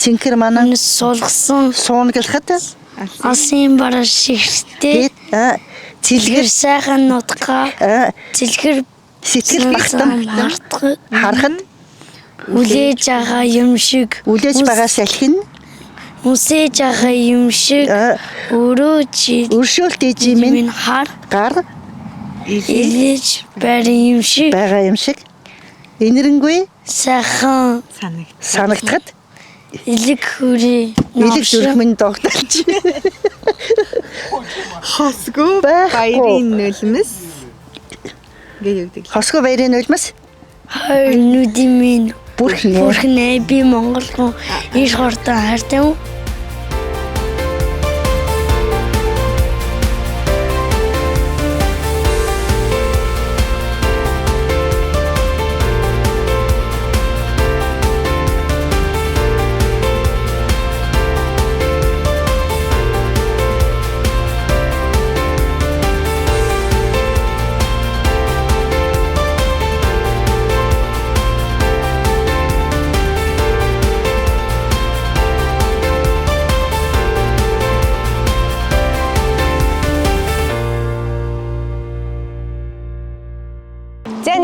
Цэнхэр манай сулгасан суунгалахад асын бараа шигтэй цэлгэр сайхан нутгаа цэлгэр сэтгэл бэлтэн харахад үлээж байгаа юм шиг үлээж байгаа салхин үсэж байгаа юм шиг өршөөлт ижимэн гар илээж байгаа юм шиг энэрэнгүй сайхан санагдахад элэг зүрхмэн догтолж хосгүй баярын нулимс хосгүй баярын нулимс хоёр нүдийн бүрхнээ би Монгол хүн их хурдан хайртай юм.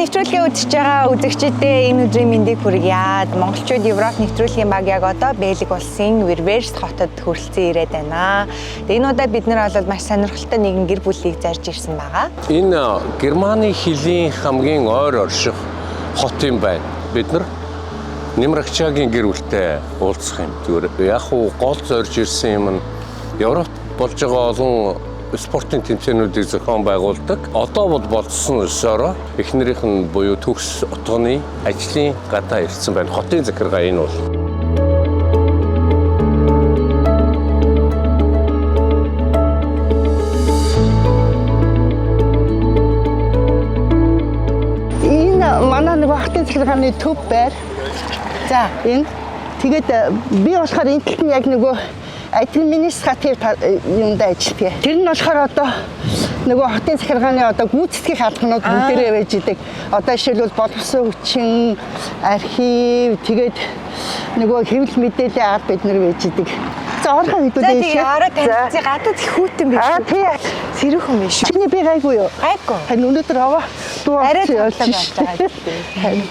Нэвтрүүлгийн үзэж байгаа үзэгчдээ энэ өдрийн мэндийг хүргье. Монголчууд Европ нэвтрүүлгийн баг яг одоо Бельги улсын Верверс хотод хүрэлцэн ирээд байна. Энэ удаа бид нар бол маш сонирхолтой нэгэн гэр бүлийг зарж ирсэн байгаа. Энэ Германы хэлийн хамгийн ойр орших хот юм байна. Бид нар Нэмрагчаагийн гэр бүлтэй уулзах юм. Зүгээр яг гол зорж ирсэн юм нь Европт болж байгаа олон спортын тэмцээнүүдийг зохион байгуулдаг. Одоо болсон ёсоор эхнэрийнх нь буюу төгс утганы ажлын гадаа ирсэн байна. Хотын захиргаа энэ бол. Энэ манай нэг хотын захиргааны төв байр. За энэ тэгээд би болохоор энэ талд нь яг нөгөө административ юмдаа ажилладаг. Тэр нь болохоор одоо нөгөө хотын захиргааны одоо гүйцэтгэх албанууд бүгдээрээ байж идэг. Одоо жишээлбэл боловсон хүчин, архив, тэгээд нөгөө хэвлэл мэдээллийн арга бид нар байж идэг. За орхон хэдүүлээ шээ. За танилцъя гадаад их хүүтэн биш. Тий. Сэрүүхэн биш. Чиний би гайгүй юу? Гайгүй. Харин өнөөдөр аваа арай тоглож байгаа юм.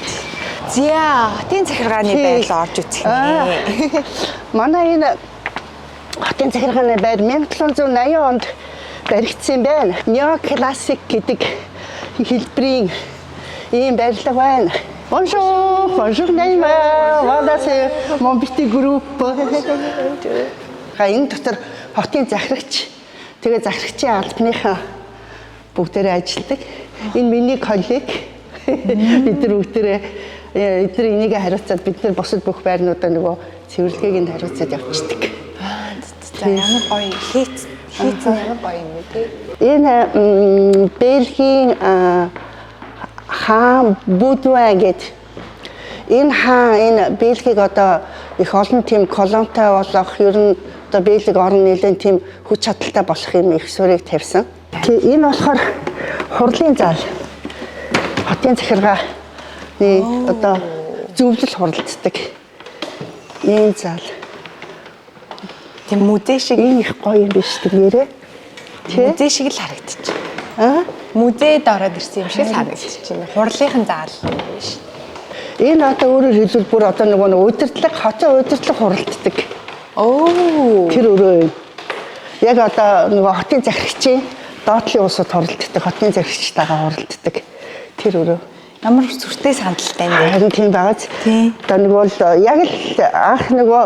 Зя хотын захиргааны байрлал орж үзэх нэ. Манай энэ хотын захиргааны байр 1780 онд баригдсан байна. Неоклассик гэдэг хэлбэрийн ийм байрлал байна. Bonjour, bonjour Neymar. Voilà c'est mon petit groupe. Энэ дотор хотын захирагч, тэгээ захирагчийн албаныхаа бүгдээрээ ажилладаг. Энэ миний коллег. Бид нар бүгдээрээ эдгээр энийг хариуцаад бид нар бусад бүх байрнуудаа нөгөө цэвэрлэгийг нь хариуцаад явчихдаг. Ямар гоё хийц ямар гоё юм бэ тий. Энэ Бельгийн хаан Будуа гэдэг энэ хаан энэ Бельгийг одоо их олон тийм колонтой болох ер нь одоо Бельги орн нэлээд тийм хүч чадалтай болох юм их суурийг тавьсан. Энэ болохоор хурлын зал. Хотын захиргааны одоо зөвлөл хуралддаг. Энэ зал. Тийм музей шиг энэ их гоё юм биш тэгээрээ. Музей шиг л харагдчих. Музейд ороод ирсэн юм шиг харагдчих. Хурлынхан заал биш. Энэ одоо өөрөөр хэлбэл бүр одоо нөгөө удирдлага хотын удирдлага хуралддаг. Тэр өрөө юм. Яг одоо нөгөө хотын захирагчийн доотлын улсууд хуралддаг, хотын захирагчтайгаа хуралддаг. Тэр өрөө. Ямар сүртэй сандалтай юм бэ? Харин тийм багаз. Одоо нэг бол яг л анх нөгөө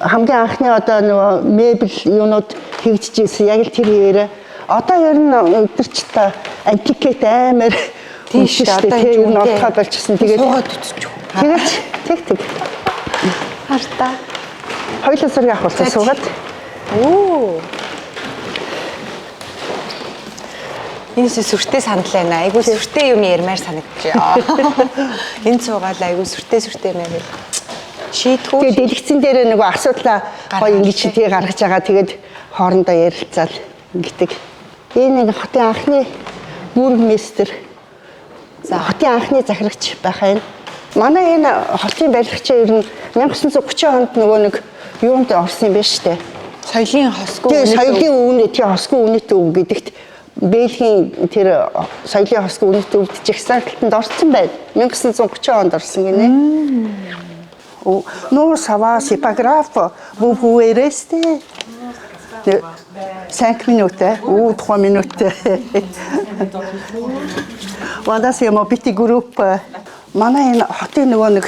хамгийн анхны одоо нөгөө мебель юунууд хийгдэж ирсэн. Яг л тэр хэвээрээ одоо ер нь өдөрчтэй антикет амар тийм шүү дээ. Тэр ер нь олдохоо болчихсон. Тэгээд суугаад үтчих. Тэгээд тэг. Хартаа. Хоёулаа сарга авахсан суугаад. Энэ сүртэй сандал байна. Айгуу сүртэй юм ярмаар санагдчихъя. Энэ цуугаал айгуу сүртэй юм байл. Шийдгүү. Тэгээд дэлгэцэн дээр нөгөө асуудлаа гоё ингэж шийдгээ гаргаж байгаа. Тэгээд хоорондоо ярилцаал ингэдэг. Энэ нэг хотын анхны бүргмистер. За хотын анхны захирагч байх юм. Манай энэ хотын барилгачаа ер нь 1930 онд нөгөө нэг юунд орсон юм байна штэ. Соёлын хосгүй Тэгээ соёлын үнэ тий хосгүй үнэтэй үг гэдэгт Бельгийн тэр соёлын хосгүй үнэтэй үг жагсаалтанд орсон байна. 1930 онд орсон гинэ. Nous ça va, c'est pas grave. Vous pouvez rester 5 minutes ou 3 minutes. Voilà, c'est mon petit groupe. Манай энэ хотын нөгөө нэг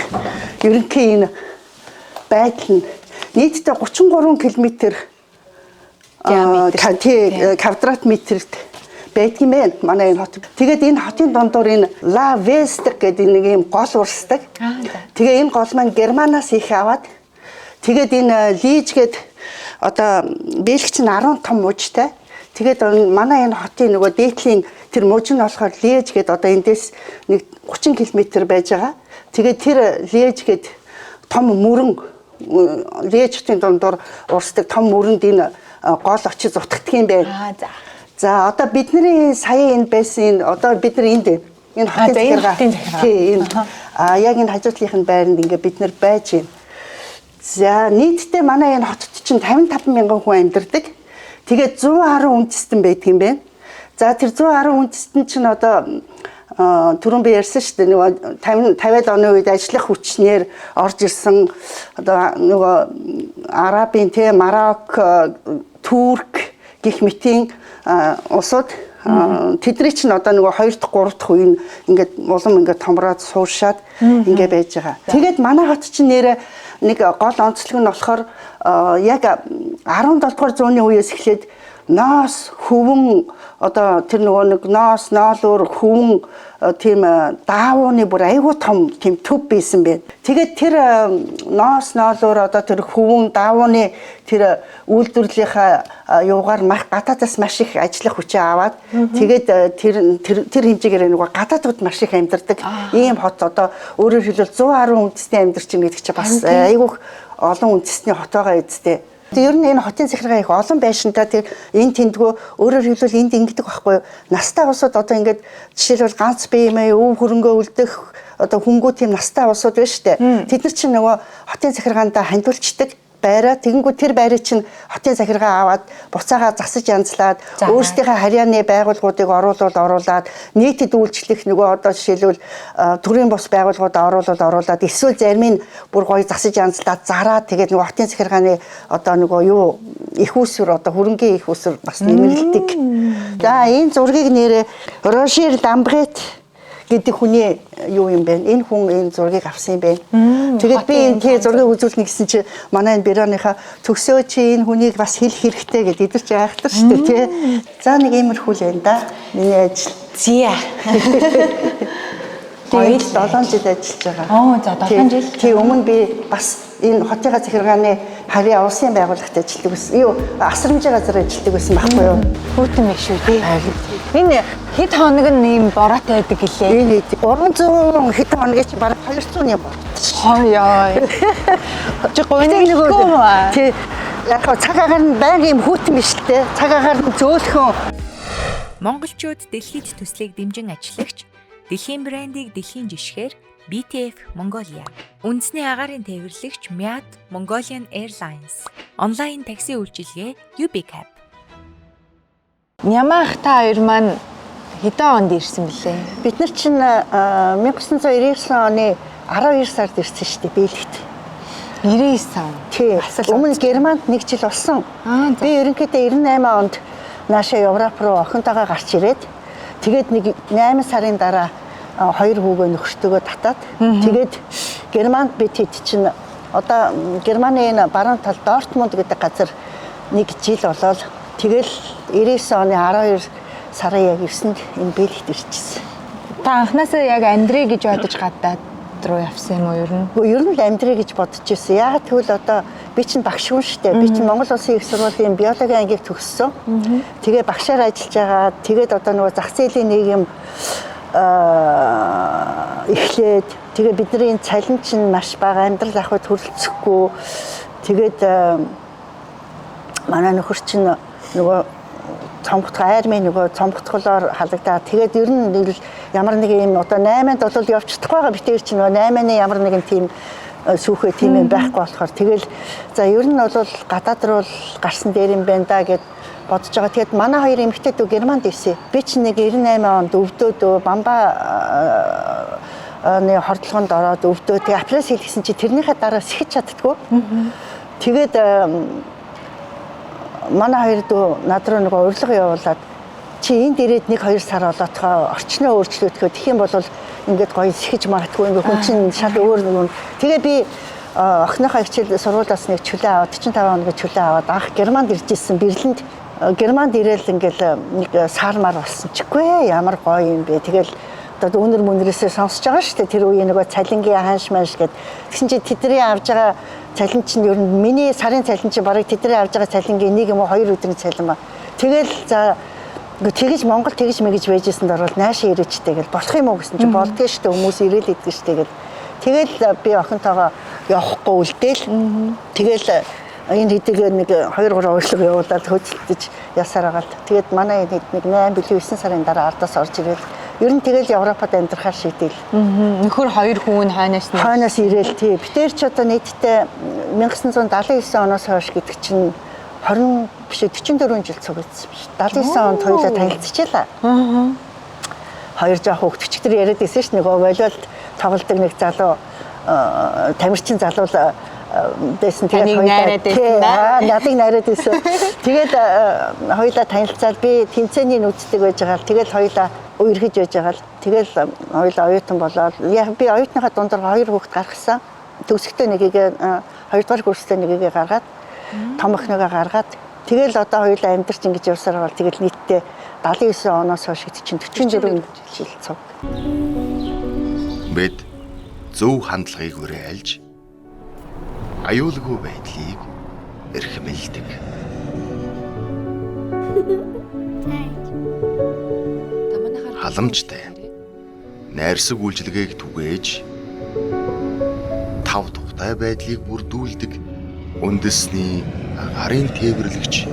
ерөнхий энэ байдал нь нийтдээ 33 км квадрат метрт байдгийн байна. Манай энэ хот. Тэгээд энэ хотын дундуур энэ La Veste гэдэг нэг юм гол урсдаг. Тэгээ энэ гол маань Германаас их аваад тэгээд энэ Лиж гээд одоо Бельгич нь 10 том мужтай. Тэгээд манай энэ хотын нөгөө дээдлийн тэр муж нь болохоор Лиж гээд одоо эндээс нэг 30 км байж байгаа. Тэгээд тэр Лиж гээд том мөрөн Лижтийн дундуур урсдаг том мөрөнд энэ гол очиж зутагддаг юм байна. За одоо бидний сая энэ байсан одоо бид нар энд энэ хотын захиргаа тийм энэ яг энэ хажуудлынхын байранд ингээ бид нар байж байна. За нийтдээ манай энэ хотод чинь 55 мянган хүн амьдардаг. Тэгээд 110 үндэстэн байдаг юм байна. За тэр 110 үндэстэн чинь одоо түрүүн би ярьсан шүү дээ нөгөө 50-аад оны үед ажиллах хүчнээр орж ирсэн одоо нөгөө Арабын те Марок, Турк гэх мэтийн улсууд тэдний чинь одоо нөгөө 2 дахь 3 дахь үеийн ингээд улам ингээд томроод сууршаад ингээд байж байгаа. Тэгээд манай хот чинь нэрэ нэг гол онцлог нь болохоор яг 17 дугаар зууны үеэс эхлээд ноос хөвөн одоо тэр нөгөө нэг ноос ноолуур хөвөн тийм даавууны бүр айгүй том тийм төв байсан байна. Тэгээд тэр ноос ноолуур одоо тэр хөвөн даавууны тэр үйлдвэрлэлийнхаа юугаар гадаадаас маш их ажиллах хүчээ аваад тэгээд тэр хэмжээгээр нөгөө гадаадууд маш их амьдардаг ийм хот одоо өөрөөр хэлбэл 110 үндэстний амьдарч байгаа гэдэг чинь бас айгүй олон үндэстний хот байгаа үсттэй. Ер нь энэ хотын захиргаа их олон байшинтай тэр энэ тэндгөө өөрөөр хэлбэл энд ингэдэг байхгүй юу? Настай улсууд одоо ингээд жишээлбэл ганц биемээ өв хөрөнгөө үлдэх одоо хөнгөө тийм настай улсууд байна шүү дээ. Тэд нар чинь нөгөө хотын захиргаандаа хандуулцдаг байраа тэгэнгүүт тэр байрыг чинь хотын захиргаа аваад буцаага засаж янзлаад өөрсдийнхээ харьяаны байгууллагуудыг оруулаад нийтэд үйлчлэх нөгөө одоо жишээлбэл төрийн бус байгууллагууд оруулаад эсвэл зарим нь бүр гоё засаж янзлаад зараад тэгээд нөгөө хотын захиргааны одоо нөгөө юу их усүр одоо хөрөнгийн их усүр бас нэмэрлэдэг. За энэ зургийг нэрээ Рошер Ламбрет гэдэг хүний юу юм бэ? Энэ хүн энэ зургийг авсан юм байна. Тэгээд би энэ зургийг үзүүлнэ гэсэн чи манай энэ бюроныхаа төгсөө чи энэ хүнийг бас хэлэх хэрэгтэй гэдэг идэрч айхтар шүү дээ тий. За нэг иймэрхүү л байна да. Миний ажил. Зя. Тэгээд 7 жил ажиллаж байгаа. Оо за 7 жил. Тий өмнө би бас энэ хотын захиргааны харьяа улсын байгууллагт ажилладаг байсан. Юу асрамжийн газар ажилладаг байсан байхгүй юу? Хүүтэн байх шүү тий. Энэ хэд хоног нь ийм бороотой байдаг гэлээ. Энэ 300 хэд хоногийн чи бараг 200 юм бод. Хойёо. Чи гойны нөгөө тий яг цаг агаар нь байнга юм хүүтэн биш л те. Цаг агаар нь зөөлхөн. Монголчууд дэлхийд төслийг дэмжин ажиллагч дэлхийн брендийг дэлхийн жишгээр BTF Mongolia, үндэсний агаарын тээвэрлэгч Myat Mongolian Airlines, онлайн такси үйлчилгээ UBCab. Нямаах та хоёр маань хэдэн онд ирсэн бэлээ? Бид нар чинь 1999 оны 12 сард ирсэн шүү дээ Бельгид. 99 он. Тий. Өмнө Германд 1 жил болсон. Би ерөнхийдөө 98 онд наашаа Европ руу охинтойгоо гарч ирээд тэгээд нэг 8 сарын дараа 2 хүүгээ нөхөртөөгөө татаад тэгээд Германд би тэд чинь одоо Германы энэ баруун тал Дортмунд гэдэг газар 1 жил болоод тэгэл 99 оны 12 сарын яг 9-нд энэ Бельгид ирчихсэн. Та анхнаасаа яг амьдрий гэж бодож гадаад руу явсан юм уу ер нь? Ер нь л амьдрий гэж бодож ирсэн. Яг тэгвэл одоо би чинь багш хүн шүү дээ. Би чинь Монгол Улсын их сургуулийн биологи ангийг төгссөн. Тэгээ багшаар ажиллаж байгаа. Тэгээд одоо нөгөө зах зээлийн нийгэм эхлээд тэгээ бидний цалин чинь маш бага, амьдрал ахуйд хүрэлцэхгүй. Тэгээд манай нөхөр чинь нөгөө цомгтгоо армийн нөгөө цомгтголоор халагдаад тэгээд ер нь ямар нэг юм одоо 8-нд бол явж чадахгүй байгаа битээр чинь 8-ны ямар нэгэн тийм сүүхэй тийм юм байхгүй болохоор тэгэл за ер нь бол гадаад руу гарсан дээр юм байна да гэд бодож байгаа. Тэгэд манай хоёр эмэгтэй дүү Германд ирсэн. Би чинь нэг 98 онд өвдөөдөө бамбаа хордлогонд ороод өвдөө тэгээ апплес хийлгэсэн чи тэрнийхээ дараа сэхэж чаддгүй. Тэгээд манай хоёр дүү над руу нэг урилга явуулаад чи энд ирээд 1-2 сар болоотхоо орчноо өөрчлөөдгөө тэгэх юм бол ингээд гоё сэхэж магадгүй ингээд хүн чинь шал өөр нэг. Тэгээ би охиныхоо хичээл сургуулиас нэг чөлөө аваад 45 хоногийн чөлөө аваад анх Германд ирж ирсэн. Берлинд Германд ирээл ингээд нэг саармаар болсон чиггүй ямар гоё юм бэ. Тэгэл одоо өнөр мөнрөөсөө сонсож байгаа шүү дээ. Тэр үеийн нөгөө цалингийн ханш манш гэд. Тэгсэн чи тэдний авж байгаа цалин чинь ер нь миний сарын цалин чинь барыг тэдний авж байгаа цалингийн 1 юм уу 2 өдрийн цалин ба. Тэгэл за тэгэж Монгол тэгэж мэгэж байжсэнд орвол наашаа ирээчтэй гэл болох юм уу гэсэн чи болдгоо шүү дээ хүмүүс ирээл идэх шүү дээ гэл. Тэгэл би охинтойгоо явахгүй үлдээл. Тэгэл энэ хэдэг нэг 2-3 урилга явуулаад хөдөлтөж ясаар агаад. Тэгээд манай хэд нэг 8 билүү 9 сарын дараа ардаас орж ирээд ер нь тэгэл Европод амьдрахаар шийдээл. Нөхөр 2 хүн хойноос ирээл тий. Битээр ч одоо нийтдээ 1979 оноос хойш гэдэг чинь 20 биш 44 жил цугцсан биш. 79 онд хоёулаа танилцчихлаа. Хоёр жоох хөвгтчтэр яриад байсан ш нэг волейбол тоглодог нэг залуу тамирчин залуу дэсэн тэгээд надыг найраад байсан. Тэгээд хоёулаа танилцаад би тэнцээний нүцдэг байж байгаа. Тэгээд хоёулаа үерхэж байж байгаа. Тэгээд хоёулаа оюутан болоод би оюутныхаа дундор 2 хүүхэд гаргасан. Төгсгтөө нэгийг 2 дугаар курстэй нэгийг гаргаад том охиныгоо гаргаад тэгэл одоо хоёулаа амьдарч ингэж явсаар байгаа. Тэгэл нийтдээ 79 оноос хойш чинь 44 жил цуг. Бид зөв хандлагыг уриалж аюулгүй байдлыг эрхэмлдэг. Халамжтай найрсаг үйлчилгээг түгээж тав тухтай байдлыг бүрдүүлдэг үндэсний гарын тээвэрлэгч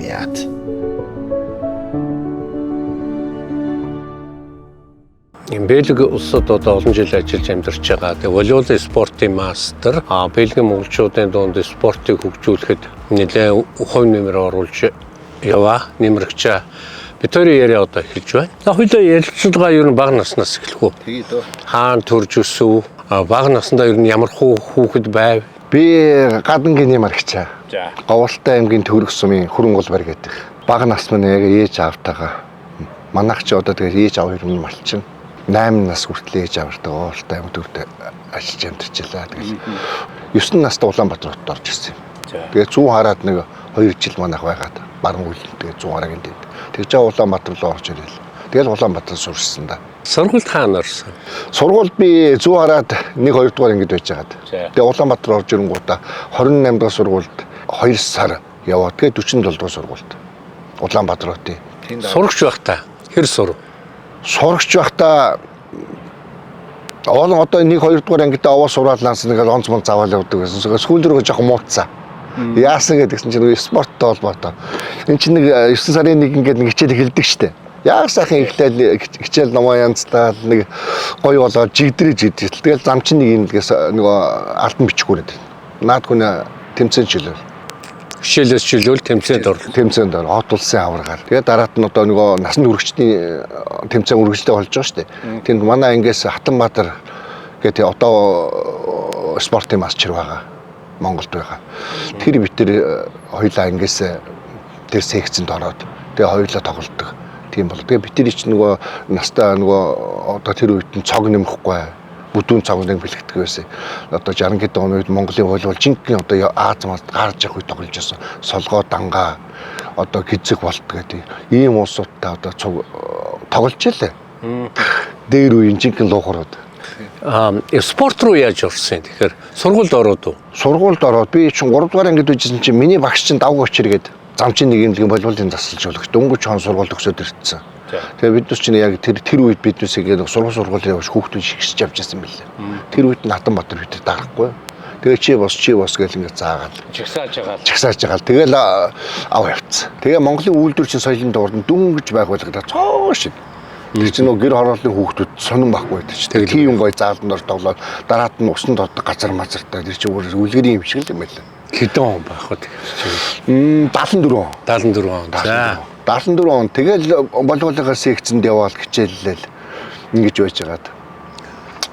Мят. Бэлэг улсад одоо олон жил ажиллаж амьдарч байгаа. Тэгээ волейбол спортын мастер. Бэлгийн монголчуудын дунд спортыг хөгжүүлэхэд нэлээд хувь нэмэр оруулж яваа. Нэмрэгч Виктория яриа одоо хэлж байна. Хоёулаа ярилцлагаа ер нь бага наснаас эхлэв. Тэгээ дөө. Хаан төрж өсөв. Бага наснда ер нь ямар хүүхэд байв? Би гадангийн нэмэрэгч. Говьалтай аймгийн Төвөрөх сумын Хүрэн Улбар гэдэг. Бага нас маань яг ээж аавтайгаа манайх ч одоо тэгээ ээж аав хоёр нь малчин. 8 нас хүртэл ээж авартайгаа Говьалтай аймаг төвд ажиллаж амьдарчлаа. Тэгэл 9 настай Улаанбаатар хотод орж ирсэн юм. Тэгээ 100 хараад нэг 2 жил манайх байгаад баруун үйл тэгээ 100 харагийн дэд. Тэгж Улаанбаатар руу орж ирэл. Тэгэл Улаанбаатар сурсан да. Сургуульд хаана орсон? Сургуульд би 100 хараад 1-2 дугаар ангид байж байгаад. Тэгээ Улаанбаатар орж ирэнгүүтээ 28 дахь сургуульд 2 сар яваад тэгээ 47 дахь сургуульд Улаанбаатар хотын. Сурагч байхдаа хэр сур? Сурагч байхдаа одоо 1-2 дугаар ангидаа овоо сураад лансан нэг онц мон заваал явдаг гэсэн. Сүүл рүү жоохон муудсан. Яасан гэдгсэн чинь спорттой холбоотой. Энд чинь нэг 9 сарын 1 ингээд нэг хичээл эхэлдэг штэ. Яг сайхан эхлээл хичээл номоо янзтаа нэг гоё болоод жигдрэж идэл. Тэгэл замчин нэг юм дгээс нөгөө алтан бичгүүрээд. Наад хүн тэмцээн шилэл. Хичээлээс шилүүл тэмцээнд орлоо. Тэмцээнд ор хот улсын аваргаар. Тэгээд дараад нь одоо нөгөө насны хүрэгчдийн тэмцээн үргэлжлэлтэй болж байгаа штэ. Тэнд манай ангиас Хатанбаатар гэдэг одоо спортын мастер байгаа. Монголд байгаа. Тэр битэр хоёулаа ангиас тэр секцэнд ороод тэгээ хоёулаа тоглолдог. Тийм бол. Тэгээ битэр ч нөгөө настаа нөгөө одоо тэр үед нь цог нэмэхгүй. Бүдүүн цог нэг бэлтгэдэг байсан. Одоо 60 хэд оны үед Монголын волейбол жинхэнэ одоо Азиас гарч явах үед тоглож байсан. Солгоо дангаа одоо гизэг болт гэдэг. Ийм улсуудтай одоо цог тоглож илээ. Дээр үеийн жинхэнэ луухрууд. Спорт руу яаж орсон? Тэгэхээр сургуульд ороод уу? Сургуульд ороод би чинь 3 дугаар ангид үжсэн чинь миний багш чинь давг очиргээд замчин нэг юмлгийн волейболын засалжуулагч дөнгөж хон сургуульд өгсөд ирсэн. Тэгээ бид нар чинь яг тэр үед биднээсээ сургууль явж хүүхдүүд шигсэж явж байсан билээ. Тэр үед нь Хатанбаатар бид дарахгүй. Тэгээ чи бос гэл ингэ заагаад чагсааж байгаа. Тэгэл ав явцсан. Тэгээ Монголын үйлдвэрчин соёлын дуурд дөнгөж байх байлгадаа цоо шиг. Тэр чинь нөгөө гэр хорооллын хүүхдүүд сонирн байхгүй байдаг ч. Тийм гоё зааланд ор тоглоод дараад нь усанд ордог газар мазартай. Тэр чинь өөр үлгэрийн юм шиг л юм байна. Хэдэн он байх вэ тэр? 74 он. 74 он. За. 74 он. Тэгэл волейболынхаа секцэнд яваал хичээллэл ингэж байж байгаад.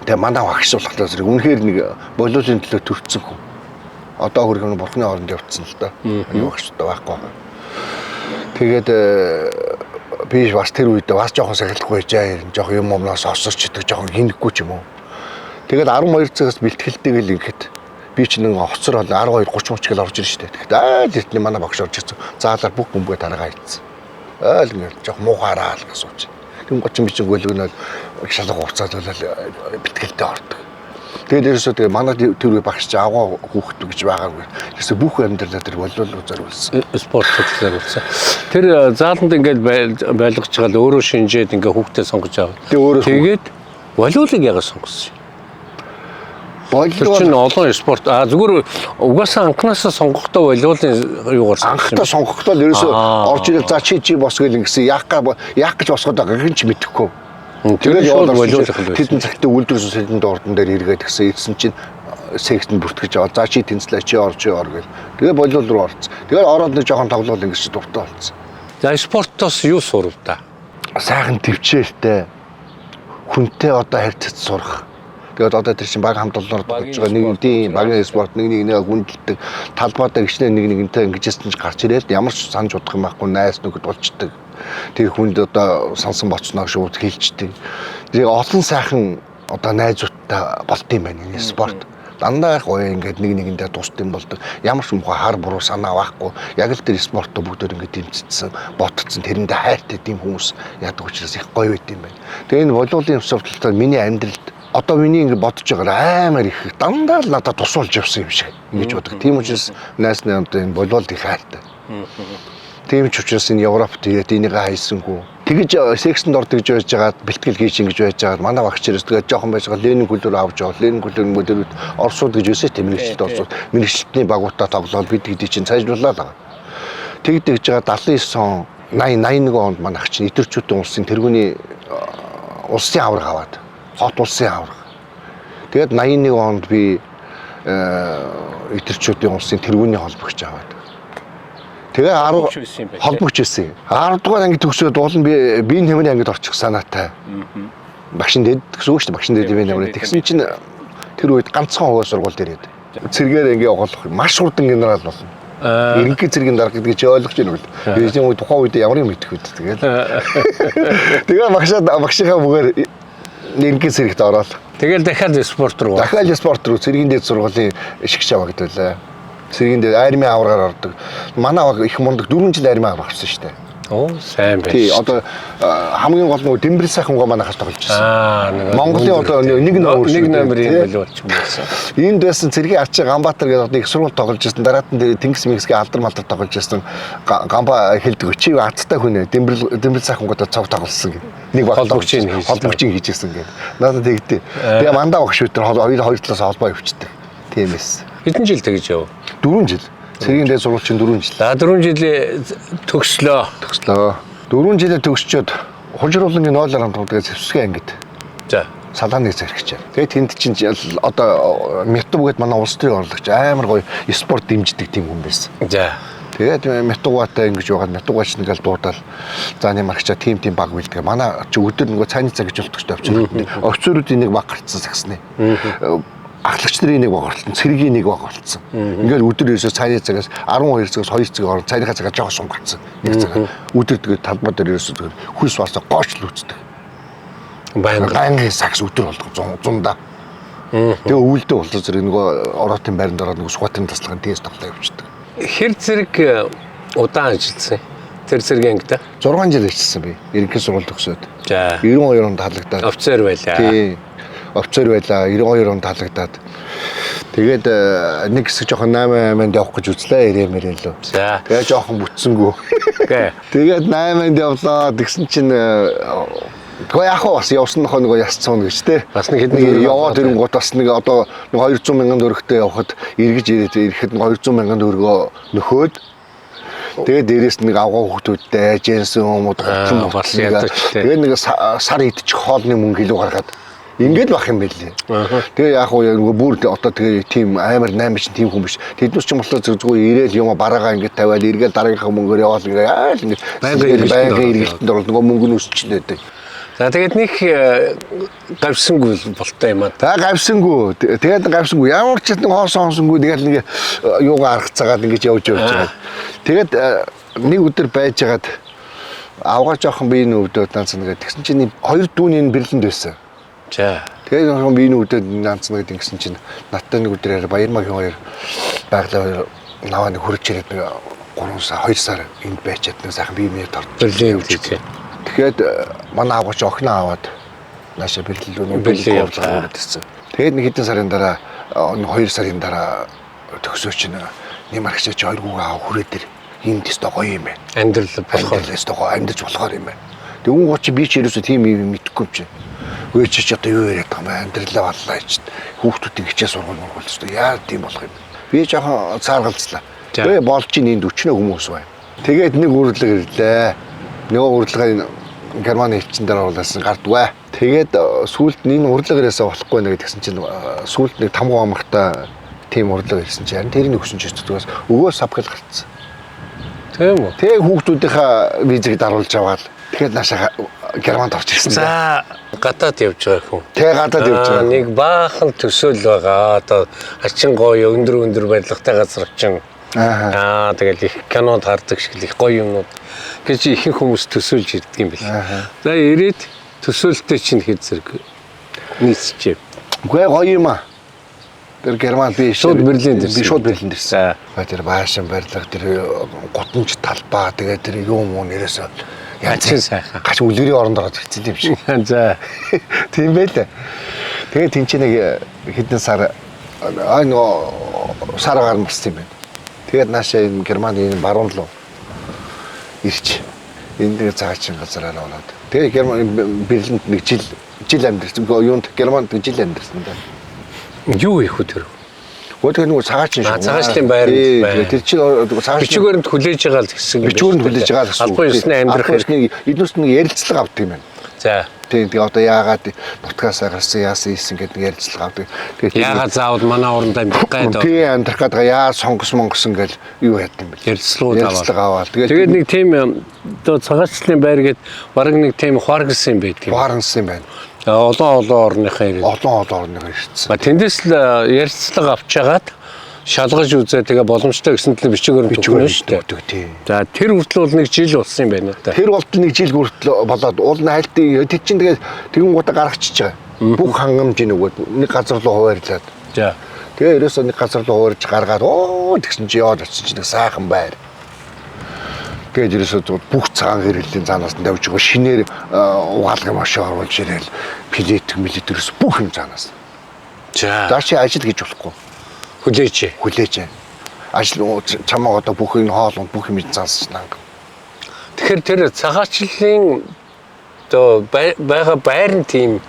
Тэгээ манай багш болохлоо зэрэг үнэхээр нэг волейболын төлөө төрчихсөн хүн. Одоо хөргөн бурхны хооронд явцсан л доо. Аюу багштай байхгүй. Тэгээд би бас тэр үед бас жоохон сахилахгүй байжээ. Жоохон юм өмнөөс осорч идэг, жоохон гинэггүй ч юм уу. Тэгээд 12 цагаас бэлтгэлтэйгэл ингээд би ч нэг хоцор бол 12 30 гэл орж ирж штэ. Тэгэхдээ эртний манай багш орж ирсэн. Заалаар бүх бөмбөг таргаа ийцсэн. Айл ингээд жоохон муухаараа л гэж сууж. Тэм 30 бичиг гөлгөнөөл шалга уурцаад болол бэлтгэлтэй ордог. Тэгээд ерөөсөө тэгээ манай тэр багш чи аваа хүүхэд гэж байгаагүй. Ерөөсөө бүх амьдралаа тэр волейбол зориулсан. Спорт зориулсан. Тэр зааланд ингээд байлгаж байгаа өөрөө шинжээд ингээд хүүхдээ сонгож аваа. Тэгээд волейболыг яагаад сонгосон юм? Тэр чинь олон спорт. Зүгээр угаасаа анханасаа сонгохдоо волейболын юугаар сонгосон. Анхтаа сонгохдоо ерөөсөө орж ирэл за чи бос гэл ингэсэн яах гэж босгоод байгаа гин ч мэдэхгүй. Тэгээд волейбол тэдэн цагтаа үйлдвэрсэн сэдэн доордон дээр эргээд гисэн ирсэн чинь секцэнд бүртгэж аваад за чи тэнцлээ чи ор гэл. Тэгээд волейбол руу орсон. Тэгээд ороод нэг жоохон тоглол ингэж дуртай болсон. За спортоос юу сурав та? Сайхан төвчээртэй хүнтэй одоо харьцаж сурах. Тэгээд одоо тэр чинь баг хамт олноор болж байгаа нэг тийм багийн спорт нэг хүндэлдэг талбайдаа гिचнээ нэг нэгнтэй ингэжсэн ч гарч ирээд ямар ч санаж удах юм байхгүй найс нүгэд болчдөг. Тэр хүнд одоо сансан боцноо шууд хэлждэг. Тэгээ олон сайхан одоо найзуудтай болт юм байна энэ спорт. Дандаа гоё ингээд нэг нэгэндээ тусд юм болдог. Ямар ч муухай хар буруу санаа байхгүй. Яг л тэр спортоо бүгдээр ингээд дэмжсэн, ботцсон тэрэндээ хайртай тийм хүмүүс яадаг учраас их гоё байт юм байна. Тэгээ энэ волейболын спортлоор миний амьдралд одоо миний ингэ бодож байгаа амар их дандаа л надад тусуулж явсан юм шиг ингэж бодог. Тийм учраас найсны одоо энэ волейболд их хайртай. Тийм ч учраас энэ Европт тэгээд энийг хайсангүй. Тэгэж секцэнд ордог гэж байж байгаад бэлтгэл хийж ингэж байж байгаад манай багч ирээс тэгээд жоохон байж байгаа Ленин гүлээр авч яваа. Ленин гүлээр мөдөрөд Оросууд гэж өсөж тэмрэгчлэлт Оросууд. Мэргэжилтний багуудаа тоглоод бид гэдэг чинь цайжруулаад байгаа. Тэгж байгаа 79 он 81 онд манай ах чинь Идэрчүүдийн улсын тэргүүний улсын авраг аваад хот улсын авраг. Тэгээд 81 онд би Идэрчүүдийн улсын тэргүүний холбогч аваад. Тэгээ 10 холбогч байсан. 10 дугаар анги төгсөөд уул нь би нэмэр ангид орчих санаатай. Багшин дэд гэсэн үг шүү дээ. Багшин дэд би нэмэр. Тэгсэн чинь тэр үед ганцхан хувийн сургуульд ирээд. Цэргээр ингээ оголох маш хурдан генерал болно. Ерөнхий цэргийн дарга гэдэг чи ойлгож байна уу? Би чинь тухайн үед ямар юм мэдэх үед тэгээд. Тэгээ багшийнхаа бүгээр ерөнхий цэрэгт ороод. Тэгэл дахиад спорт руу. Дахиад спорт руу цэргийн дэд сургуулийн шигч авагдвалаа. Цэргийн дэд армийн аврагаар ордог. Манай их мундаг 4 жил армийн авраг авсан шүү дээ. Оо сайн байна. Тий одоо хамгийн гол нь Дэмбэрэл сайхангаа манайхаас тоглож байсан. Монголын одоо нэг номерын боловч юм байсан. Энд байсан цэргийн арчи Ганбаатар гэдэг одоо их сургууль тоглож байсан. Дараад нь Тэнгис Мэгсгийн алдар малдар тоглож байсан. Ганба хэлдэг чи аттай хүн Дэмбэрэл сайхангуудад цог тоглосон гэх. Нэг баг холбогчийн хийжсэн гэдэг. Надад тэгдэ. Тэгээ мандаа багш өтер хоёр талаас холбоо өвчтэй. Тиймээс. Хэдэн жил тэгж яв? 4 жил. Цэргийн дэд сургуулийн 4 жил. За 4 жилээ төгслөө. 4 жилээ төгсчөөд хужруулын 0-аар хамтдаг зэвсгээ ангид. За салааны зэрэгчээ. Тэгээд тэнд чинь одоо Мэтуггээд манай улс төрийн орлогч амар гоё спорт дэмждэг тийм хүн байсан. За. Тэгээд Мэтугаатай ингэж яваад Мэтугаач нэгэл дуудаал за нэмарчаа тим баг бэлдгээ. Манай чи өдөр нөгөө цайны цаг гэж болдог шүү дээ. Офицеруудын нэг баг гарцсан сагсны. Ахлагч нарын нэг баг болтон, цэргийн нэг баг болтсон. Ингээл өдөр ерөөсөө цайны цагаас 12 цагаас 2 цаг орон цайныхаа цагаа жоох сунгацсан. Нэг цаг. Өдөр тэгээд талбай дээр ерөөсөө хүйс баасаа гооч л үүсдэг. Баян сакс өдөр болдог 100-да. Тэгээ өвөлдөө болоо зэрэг нөгөө ороотын байранд ороод нөгөө сухатын таслагын тест тоглоо явуулдаг. Хэр зэрэг удаан ажилласан? Тэр зэрэг ангида 6 жил ажилласан би. Ерөнхий сургууль төгсөөд. За. 92 онд халагдаад. Офицер байлаа. Тий. Офицер байлаа 92 онд халагдаад. Тэгээд нэг хэсэг жоохон 8-8-нд явах гэж үзлээ ирэмэрэн лөө. За. Тэгээ жоохон бүтсэнгүү. Тэгээд 8-нд явлаа. Тэгсэн чинь тэгээ яг бас явсан нөхөө нөгөө ясцсан гэж те. Бас нэг хэдэн яваад ирэнгууд бас нэг одоо 200 мянган төгрөгтэй явхад эргэж ирэхэд 200 мянган төгрөгөө нөхөөд Тэгээд дээрээс нэг авгаа хүүхдүүдтэй жинсэн хүмүүс бас ядаж тий. тэгээд нэг сар идчих хоолны мөнгө илүү гаргаад ингээд бах юм байлээ. Тэгээ яг уу нөгөө бүр одоо тэгээ тийм амар 8 шин тийм хүн биш. Тэднээс ч юм болохоор зүгээр ирээл юм бараагаа ингээд тавиал эргээл дараагийнхаа мөнгөөр яваал ингээд айл ингээд байнгын эргэлтэнд орол нөгөө мөнгө нь өсчихлээ дээ. За тэгээд нэг гавсангүй болтой юм аа. За гавсангүй. Тэгээд гавсангүй. Ямар ч нэг хоосонгүй тэгэл нэг юугаа аргацаагаад ингэж явж байгаа. Тэгээд нэг өдөр байжгаад авгаа жоохон биеийн өвдөд данцна гэдэг. Тэгсэн чинь хоёр дүүний бэрлэнд байсан. За. Тэгээд жоохон биеийн өвдөд данцна гэдэг гэсэн чинь надтай нэг өдөр Баярмагийн хоёр байглаа наваа нэг хурж ирээд 3 сар 2 сар энд байчаад нэг сайхан бие мээр торч. Бэрлэнд үгүй. Тэгээд манай аваач охиноо аваад нааша бэрлэлүүний бэрлэл явуулаад ирсэн. Тэгээд нэг хэдэн сарын дараа 2 сарын дараа төгсөө чинь нэмархч 2 гуйгаа авах хүрээ дээр энд тест гоё юм байна. Амьдрал болохоор тест гоё амьдч болохоор юм байна. Тэгвэл гоо чи би ч ерөөсөө тийм юм мэдэхгүй юм чи. Өө чи одоо юу яриад байгаа юм бэ? Амьдралаа баллаа чи. Хүүхдүүдийн хичээл сургууль мөргөл шүү дээ. Яа тийм болох юм. Би жоохон цааргалцлаа. Тэгээ болж ийн энд өчнөө хүмүүс байна. Тэгээд нэг үрлэг ирлээ. Нөгөө урлагаа Германы элчин дээр оруулсан гардгүй. Тэгээд сүүлд энэ урлагээрээс болохгүй нэ гэдгсэн чинь сүүлд нэг тамгуу амрахта тийм урлаг ирсэн чинь тэрийг өгсөн ч зүгээс өгөө савхал гарцсан. Тийм үү? Тэг хүүхдүүдийнхаа визийг даруулж аваад тэгээд наашаа Германд орж ирсэн. За гадаад явж байгаа хүн. Тэг гадаад явж байгаа. Нэг баахан төсөөл байгаа. Одоо ачин гоё өндөр барилгатай газар очин. Тэгэл их кинонд хардаг шиг их гоё юмнууд гэж ихэнх хүмүүс төсөөлж ирдэг юм байна. За ирээд төсөөлтөй чинь хэд зэрэг нийцчээ. Үгүй гоё юм аа. Тэр Герман би шууд Берлинд ирсэн. Би шууд Берлинд ирсэн. Тэр баашин барилга тэр гудамж талбай тэгээд тэр юм уу нэрээс яцсан сайхан. Гаш үлгэрийн оронд ороод ирсэн юм шиг. За тийм байлаа. Тэгээд тэн чинь нэг хэдэн сар нөгөө сар гарсан юм байна. Тэгээд наашаа энэ Германы энэ баруун руу ирч. Энд дээр цаачин газараа ороод. Тэгээд Герман Берлинд нэг жил амьдэрсэн. Юунд Германд жил амьдэрсэн даа. Юу их өдөр. Өдөр нөгөө цаачин шүү. Цагаачлын байр. Тэр чинь цаачин бичгүүрэнд хүлээж байгаа л гэсэн юм. Бичгүүрэнд хүлээж байгаа л гэсэн. Албан ёсны амьдрах хэрэг. Эднээс нэг ярилцлага авдаг юм байна. За. Тэгээд одоо яагаад нутгаасаа гарсан яасан ийсэн гэдэг нэг ярилцлага авдаг. Тэгээд яагаад заавал манай оронд амьдрах гэдэг. Тийм амьдрах гэдэг яа сонгосон гэж юу яадаг юм бэ? Ярилцлага аваад. Тэгээд нэг тийм одоо цагаачлын байр гэдэг бараг нэг тийм хуаргсан юм байдаг. Хуаргсан юм байна. Олон орныхаа ирээд. Олон орныхаа ирсэн. Тэндээс л ярилцлага авчаагаад шалгаж үзээ тэгээ боломжтой гэсэн төлөө бичгээр өгнө шүү дээ. За тэр хүртэл бол нэг жил болсон юм байна да. Тэр болтол нэг жил хүртэл болоод уул нь хайлтын тэд чинь тэгээ тэгэн гутаа гаргачихж байгаа. Бүх хангамж нөгөөд нэг газар руу хуваарлаад. За. Тэгээ ерөөсөө нэг газар руу хуурж гаргаад тэгсэн чи яваад очиж нэг сайхан байр. Тэгээд ерөөсөө бүх цагаан гэрэлтийн цаанаас нь давж байгаа шинээр угаалгын машин оруулж ирээл плет ерөөс бүх юм цаанаас. За. Дааши ажил гэж болохгүй. Хүлээж. Ажил чамаа одоо бүх энэ хоолнд бүх юм заасан нанг. Тэгэхээр тэр цагаачлалын одоо байгаа байр нь тийм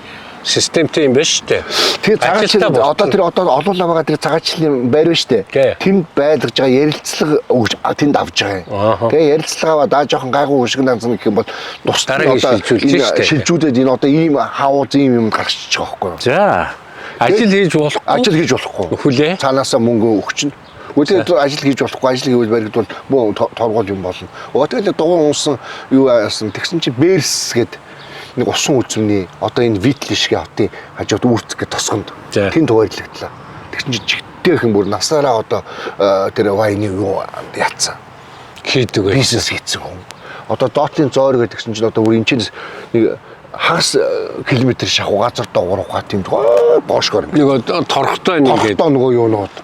системтэй юм байна шүү дээ. Тэр цагаачлал одоо тэр олуулаа байгаа тэр цагаачлалын байр байна шүү дээ. Тэнд байлгаж байгаа ярилцлага тэнд авч байгаа юм. Тэгээ ярилцлага аваад даа жоохон гайгүй хөшгөн данцна гэх юм бол тусдаа одоо шилжүүлээд энэ одоо ийм хавууз ийм юм гарчихж байгаа байхгүй юу? За. Ажил хийж болохгүй. Хүлээ. Цаанаасаа мөнгө өгчнө. Өдөр ажил хийж болохгүй, ажил хийвэл баригд бол бөө торгол юм болно. Тэгээд дугуун унсан юу яасан тэгсэн чи Берс гээд нэг усан үзмний одоо энэ Витлишгийн хотын хажууд үүрцэх гэ тосгонд тэнд хуваарлагдлаа. Тэгсэн чи жигтэйхэн бүр насаараа одоо тэр вайны юу яатсан. Хийдэг бизнес хийсэн хүн. Одоо доотлын зоор гэдэг чинь одоо бүр энэ чинь нэг хагас километр шахуу газар доогуур ухаа тийм боошгоор нэг торхтой нэгээд нөгөө юунууд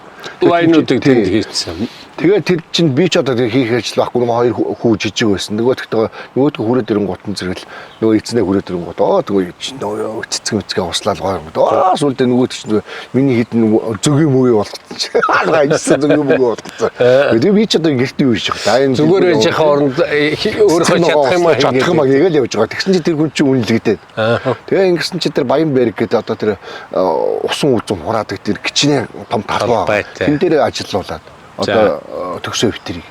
вайнуудыг тэнд хийсэн. Тэгээд тэр чинь би ч одоо хийх ажил байхгүй нөгөө хоёр хүү жижиг байсан. Нөгөөдгөө хүрээд ирэн гутан зэрэгэл нөгөө эцнээ хүрээд ирэн гут. Тэгээ нөгөө цэцгээ услаад гоё. Сүлдээ нөгөөд чинь миний хитэн зөгийн мөгий болчихсон. Ажсан зөгийн мөгий болчихсон. Тэгээд би ч одоо гэртээ үйж байгаа. Зүгээр байж хаа оронд өөрөө чадах юм аа гээл явж байгаа. Тэгсэн чи тэр хүн чинь үнэлэгдээд. Тэгээ ингэсэн чи тэр Баянберг гэдэг одоо тэр усан үзэн хураадаг тэр гिचнээ том талбай. Тэн дээр ажиллуулаад одоо төгсөө битэрийг.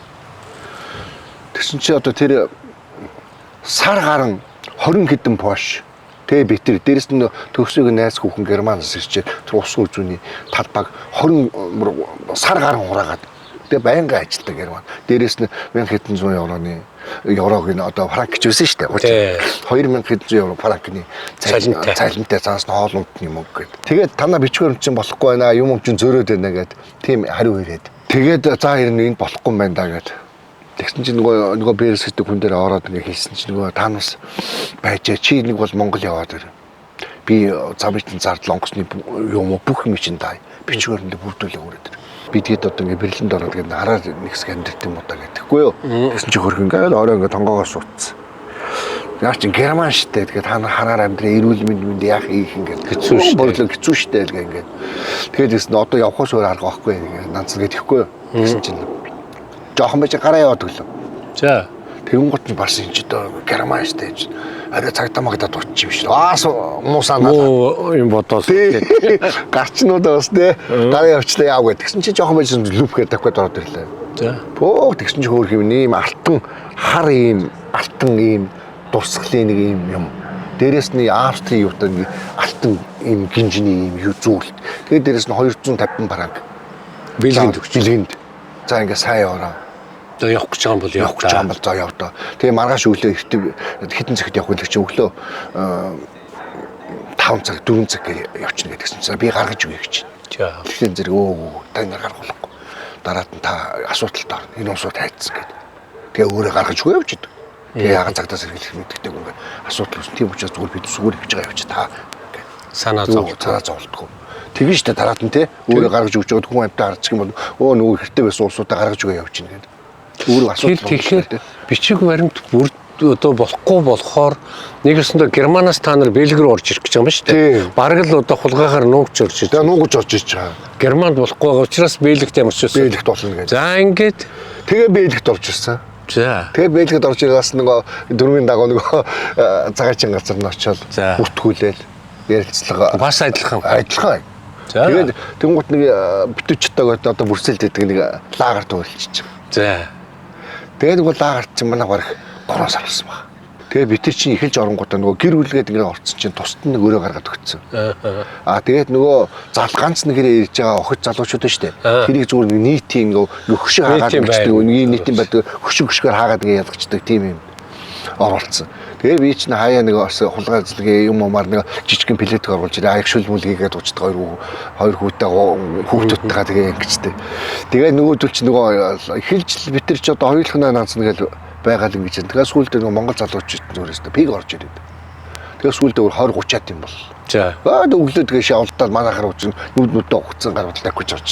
Тэгсэн чи одоо тэр сар гарan 20 хэдэн Пош. Тэгээ бид тэр дээрэс нь төгсөйг найз хүүхэн Германаас ирчээд тэр ус үзүүний талбайг 20 сар гарan хураагаад тэгээ байнга ажилтдаг Герман. Дээрэс нь 1700 еврог нь одоо франк гэж байсан шүү дээ. 2700 евро франкны цалинтай цаас нь хоолундны мөнгө гэдэг. Тэгээд танаа бичгээр чинь болохгүй байна. Юм чинь зөөрөөд байна гэдэг. Тийм хариу ирээд. Тэгээд за хэрнээ энд болохгүй юм байна да гэдэг. Тэгсэн чинь нөгөө бэрс гэдэг хүн дээр ороод ингээ хэлсэн чинь нөгөө таанаас байжээ. Чи нэг бол Монгол яваад ир. Би замын зардал онгоцны юм бүх юм чинь дай. Бичгээр нь бүрдүүлээ өрөөд. Би тэгээд одоо ингээ Берлинд ороод ингээ хараа нэг хэсэг амьдрт юм уу да гэдэггүй юу. Тэгсэн чинь хөрх ингээ орой ингээ тонгоогоос утсан. Яа чи Герман штэ тэгээд хараар амьдраа эрүүл мэнд яах ийх ингээ хэцүү штэ. Бодлоо хэцүү штэ л ингээ. Тэгээд гэсэн одоо явахаас өөр арга байхгүй ингээ нанцсан гэдэхгүй юу. Тэгсэн чинь жоохон байж гараа яваад өглөө. За. Тэнгуут нь барсан энэ ч одоо Герман штэ. Арай цагтаа магадад утчих юм шиг. Аас муусаа юм бодоос. Гарчнуудаа бас те. Дараа явчлаа яав гэдэг. Тэгсэн чи жоохон байж лүпгээ давхад ороод ирлээ. За. Бөө тэгсэн чи хөөх юм ийм алтан хар ийм алтан ийм дурсгалын нэг ийм юм. Дээрээс нь Австрийн юутай нэг алтан ийм гинжний ийм юу зүйлт. Тэгээд дээрээс нь 250 франк. Бэлгэнд өгч. Бэлгэнд. За ингээ сайн яваа. За явах гэж байгаа юм бол явах гэж байгаа юм бол за яваа. Тэгээ маргааш өглөө хэдэн цагт явах вэ чи өглөө 5 цаг 4 цаг явчихна гэдгсэн чинь би гаргаж өгье гэж. За. Тэгэхээр зэрэг та нар гаргуулахгүй. Дараад нь та асуудалд орно. Энэ усууд хайцсан гэдэг. Тэгээ өөрөө гаргаж өгөө явж идэв. Тэгээ ягаан цагтаас сэргийлэх мэддэг ингээ асуудал үүс. Тийм учраас зүгээр бид зүгээр хийж байгаа явж та. Санаа зовлтгүй. Тэгвэн штэ дараад нь те өөрөө гаргаж өгч байгаа хүн амьтаа гарчих юм бол нөгөө хэрэгтэй байсан улсуудаа гаргаж өгөө явчихна гэдэг. Өөрөө асуудал. Тэгэхээр бичиг баримт бүр одоо болохгүй болохоор нэгэсэндээ Германаас та нар Бельги рүү орж ирэх гэж байгаа юм шүү дээ. Бараг л одоо хулгайгаар нуугч орж ирж байгаа. Нуугч орж ирж байгаа. Германд болохгүй байгаа учраас Бельгид ямарч байсан. Бельгид болно гэдэг. За ингээд тэгээ Бельгид орж ирсэн. За. Тэгээ Бельгид орж ираас нөгөө дөрмийн дагуу нөгөө цагаачин газар нь очиод бүртгүүлээл ярилцлага бас адилхан. Тэгээд тэнгуут нэг битүүчтэйг одоо бүрсэлд гэдэг нэг лагерт үйлчиж байгаа. За. Тэгээд нэг лагерт чинь манай барах 3 сар болсон баг. Тэгээд бид нар чинь эхэлж оронгуудаа нөгөө гэр бүлгээд ингээ орцсон чинь тусад нэг өрөө гаргаад өгсөн. Тэгээд нөгөө зал ганц нэг хэрэг ирж байгаа охид залуучууд шүү дээ. Тэрийг зүгээр нийтийн нөгөө хөшиг хаагаад өгчдөг. Нийтийн байдаг хөшигөөр хаагаад ингээ ялгчдаг тийм юм оруулсан. Тэгээ би чинь хаяа нэг хулгай зэлгээ юм уумар нэг жижигхэн плетик оруулж ирээ. Аяг шүл мүлгийгээд уучдаг хоёр хүүтэй хүүхдүүдтэйгээ тэгээ ингэжтэй. Тэгээ нөгөөдөл чинь нөгөө эхэлж бид нар ч одоо хоёулахнаа нанцна гэж байгаал ингэж. Тэгээ сүүлдээ нөгөө Монгол залуучууд зүрээс пиг орж ирээд. Тэгээ сүүлдээ 20 30-аад юм бол. За. Өглөө тэгээ шавлдаад манайхаар уучна нүднүүдээ угцсан гарууд тавьж орж.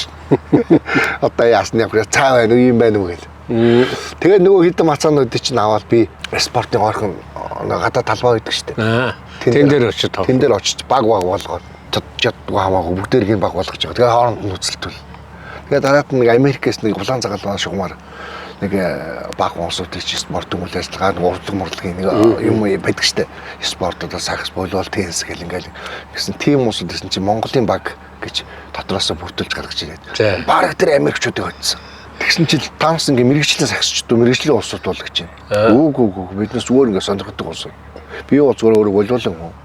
Одоо яасны явах цаа байна уу юм байна уу гэл. Тэгээ нөгөө хэдэн мацаануудыг чинь аваад би спортын орхон гадаа талбай байдаг шүү дээ. Тэн дээр очиж тав. Тэн дээр очиж баг болгоод чаддгүй хамаагүй бүгдээрийг баг болгож байгаа. Тэгээ хооронд нь үзэлтвэл. Тэгээ дараад нэг Америкээс нэг улаан цагаал шугамар нэг баг уусуудыг чинь спорт үйл ажиллагаа урлаг мурлагийн нэг юм байдаг шүү дээ. Спорт одоо сакс, волейбол, теннис гэл ингээл гэсэн тим уусууд гэсэн чинь Монголын баг гэж дотроосоо бүртүүлж гаргаж ирээд. Бараг тэр Америкчуудыг хоцсон. Тэгсэн чинь таамс ингээ мэрэгчлэн сагсчдөө мэрэгжлийн улсууд бол гэж байна. Үгүй биднээс зүгээр ингээ сонирхдаг улс. Би бол зүгээр өөрөө волейболын хүн.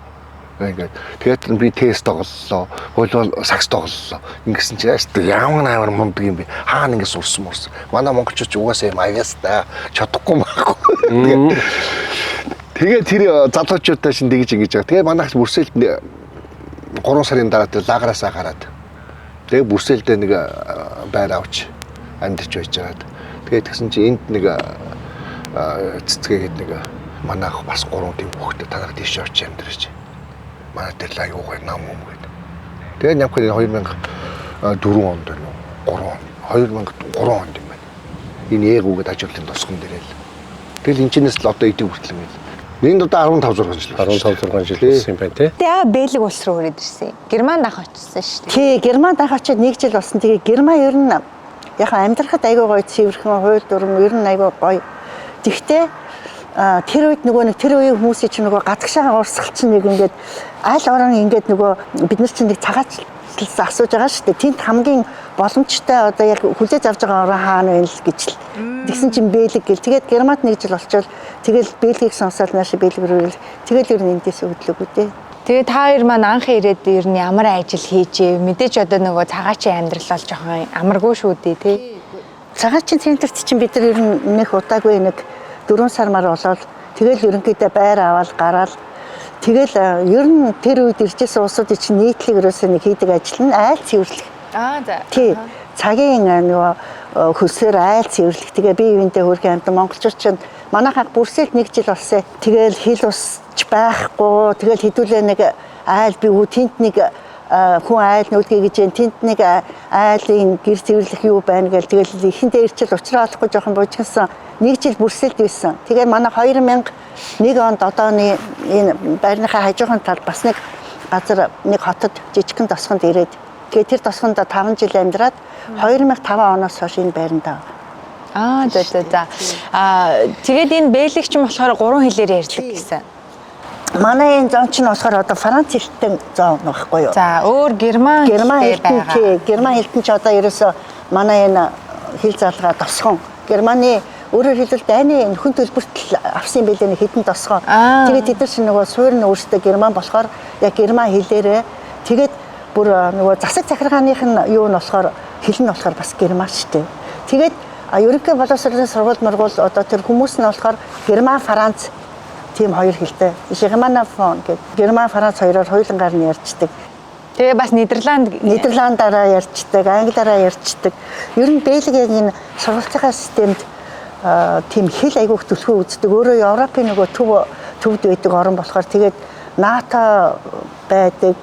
Ингээд тэгээд би тест тоглолоо, волейбол сакс тоглолоо. Ингэсэн чинь ямар мундаг юм бэ? Хаана ингээ сурсан морс. Манай монголчууд ч угаасаа юм аяас та чадахгүй байхгүй. Тэгээд тэр залуучуудаа шин тэгж ингэж байгаа. Тэгээд манайх бүрсэлд 3 сарын дараа тэр лаграасаа гараад. Тэгээд бүрсэлдээ нэг байр авч амьдч байж байгаад. Тэгээд тэгсэн чинь энд нэг цэцгээгээд нэг манайх бас 3 тийм хүүхдээ та нар тийш очиж амьдрч. Манай дээр л аюугаар нам юм гээд. Тэгээд явхад 2004 онд байна уу? 2003 онд юм байна. Энэ эгүүгээд ажуулын тосгон дээрээ л. Тэгэл энэчнээс л одоо идэв хүртэл юм. Энд одоо 15 6 жил болсон юм байна тий. Тэгээ Бельги улс руу ирээд ирсэн. Германд анх очсон шүү дээ. Тий, Германд анх очиод 1 жил болсон. Тэгээ Герман ер нь яг амьдрахад айгүй гоё цэвэрхэн хууль дүрм ер нь айгүй гоё. Тэгтээ тэр үед нөгөө нэг тэр үеийн хүмүүсийн чинь нөгөө гадагшаа урсгал чинь нэг ингээд аль орон ингээд нөгөө бид нар чинь нэг цагаач асууж байгаа шүү дээ. Тэнд хамгийн боломжтой одоо яг хүлээж авч байгаа орон хаана вэ гэж л. Тэгсэн чинь Бэлэг гэл. Тэгээд Германд нэг жил олчвол тэгэл Бэлгийг сонсоод нааш Бэлэг рүү тэгэл ер нь эндээс өглөөгүй дээ. Тэгээ та хоёр маань анх ирээд ер нь ямар ажил хийжээ? Мэдээж одоо нөгөө цагаачийн амьдрал бол жоохон амаргүй шүү дээ тий. Цагаачийн центрт чинь бид нар ер нь нэг удаагүй нэг 4 сар мар болоод тэгэл ерөнхийдөө байр аваад гараад тэгэл ер нь тэр үед иржсэн улсуудын чинь нийтлэг ерөөсөө нэг хийдэг ажил нь айл цэвэрлэх. За. Тий. Цагийн нөгөө хөлсөөр айл цэвэрлэх. Тэгээ бие биендээ хөргөн амт монголчууд чинь манайхаа бүрсэлт 1 жил болсон. Тэгэл хил усч байхгүй. Тэгэл хэдүүлээ нэг айл би үү тент нэг хүн айл нүдгээ гэж тент нэг айлын гэр цэвэрлэх юу байна гэл тэгэл ихэндээ ирчил уучраа олохгүй жоохон буужгсан 1 жил бүрсэлт байсан. Тэгээ манай 2001 онд одооны энэ байрныхаа хажуухан талд бас нэг газар нэг хотод жижигхэн тосгонд ирээд тэгээ тэр тосгонд 5 жил амьдраад 2005 оноос хойш энэ байранд аваа. За. Тэгээд энэ Бэлэг ч юм болохоор 3 хэлээр ярьдаг гэсэн. Манай энэ зон чинь болохоор одоо Франц хэлтэй зон байхгүй юу? За, өөр Герман хэлтэй. Герман хэлтэн ч одоо ерөөсөө манай энэ хэл залгаа тосгон. Германы өөрөөр хэлбэл дайны нөхөн төлбөрт авсан байлээ нэг хэдэн тосгоо. Тэгээд тэд нар чинь нөгөө суурь нь өөрсдөө Герман болохоор яг Герман хэлээрээ тэгээд бүр нөгөө засаг захиргааных нь юу нь болохоор хэл нь болохоор бас Герман шүү дээ. Тэгээд ерөнхий боловсролын сургууль мөргүүл одоо тэр хүмүүс нь болохоор Герман, Франц тийм хоёр хэлтэй. Германофон гэдэг. Герман, Франц хоёроор хоёулангаар нь ярьждаг. Тэгээ бас Нидерландаараа ярьждаг, англиараа ярьждаг. Ер нь Бэлэг яг энэ сургалтынхаа системд тийм хэл айгүйх төлхөө үздэг. Өөрөө Европын нөгөө төвд байдаг орн болохоор тэгээд НАТО байдаг.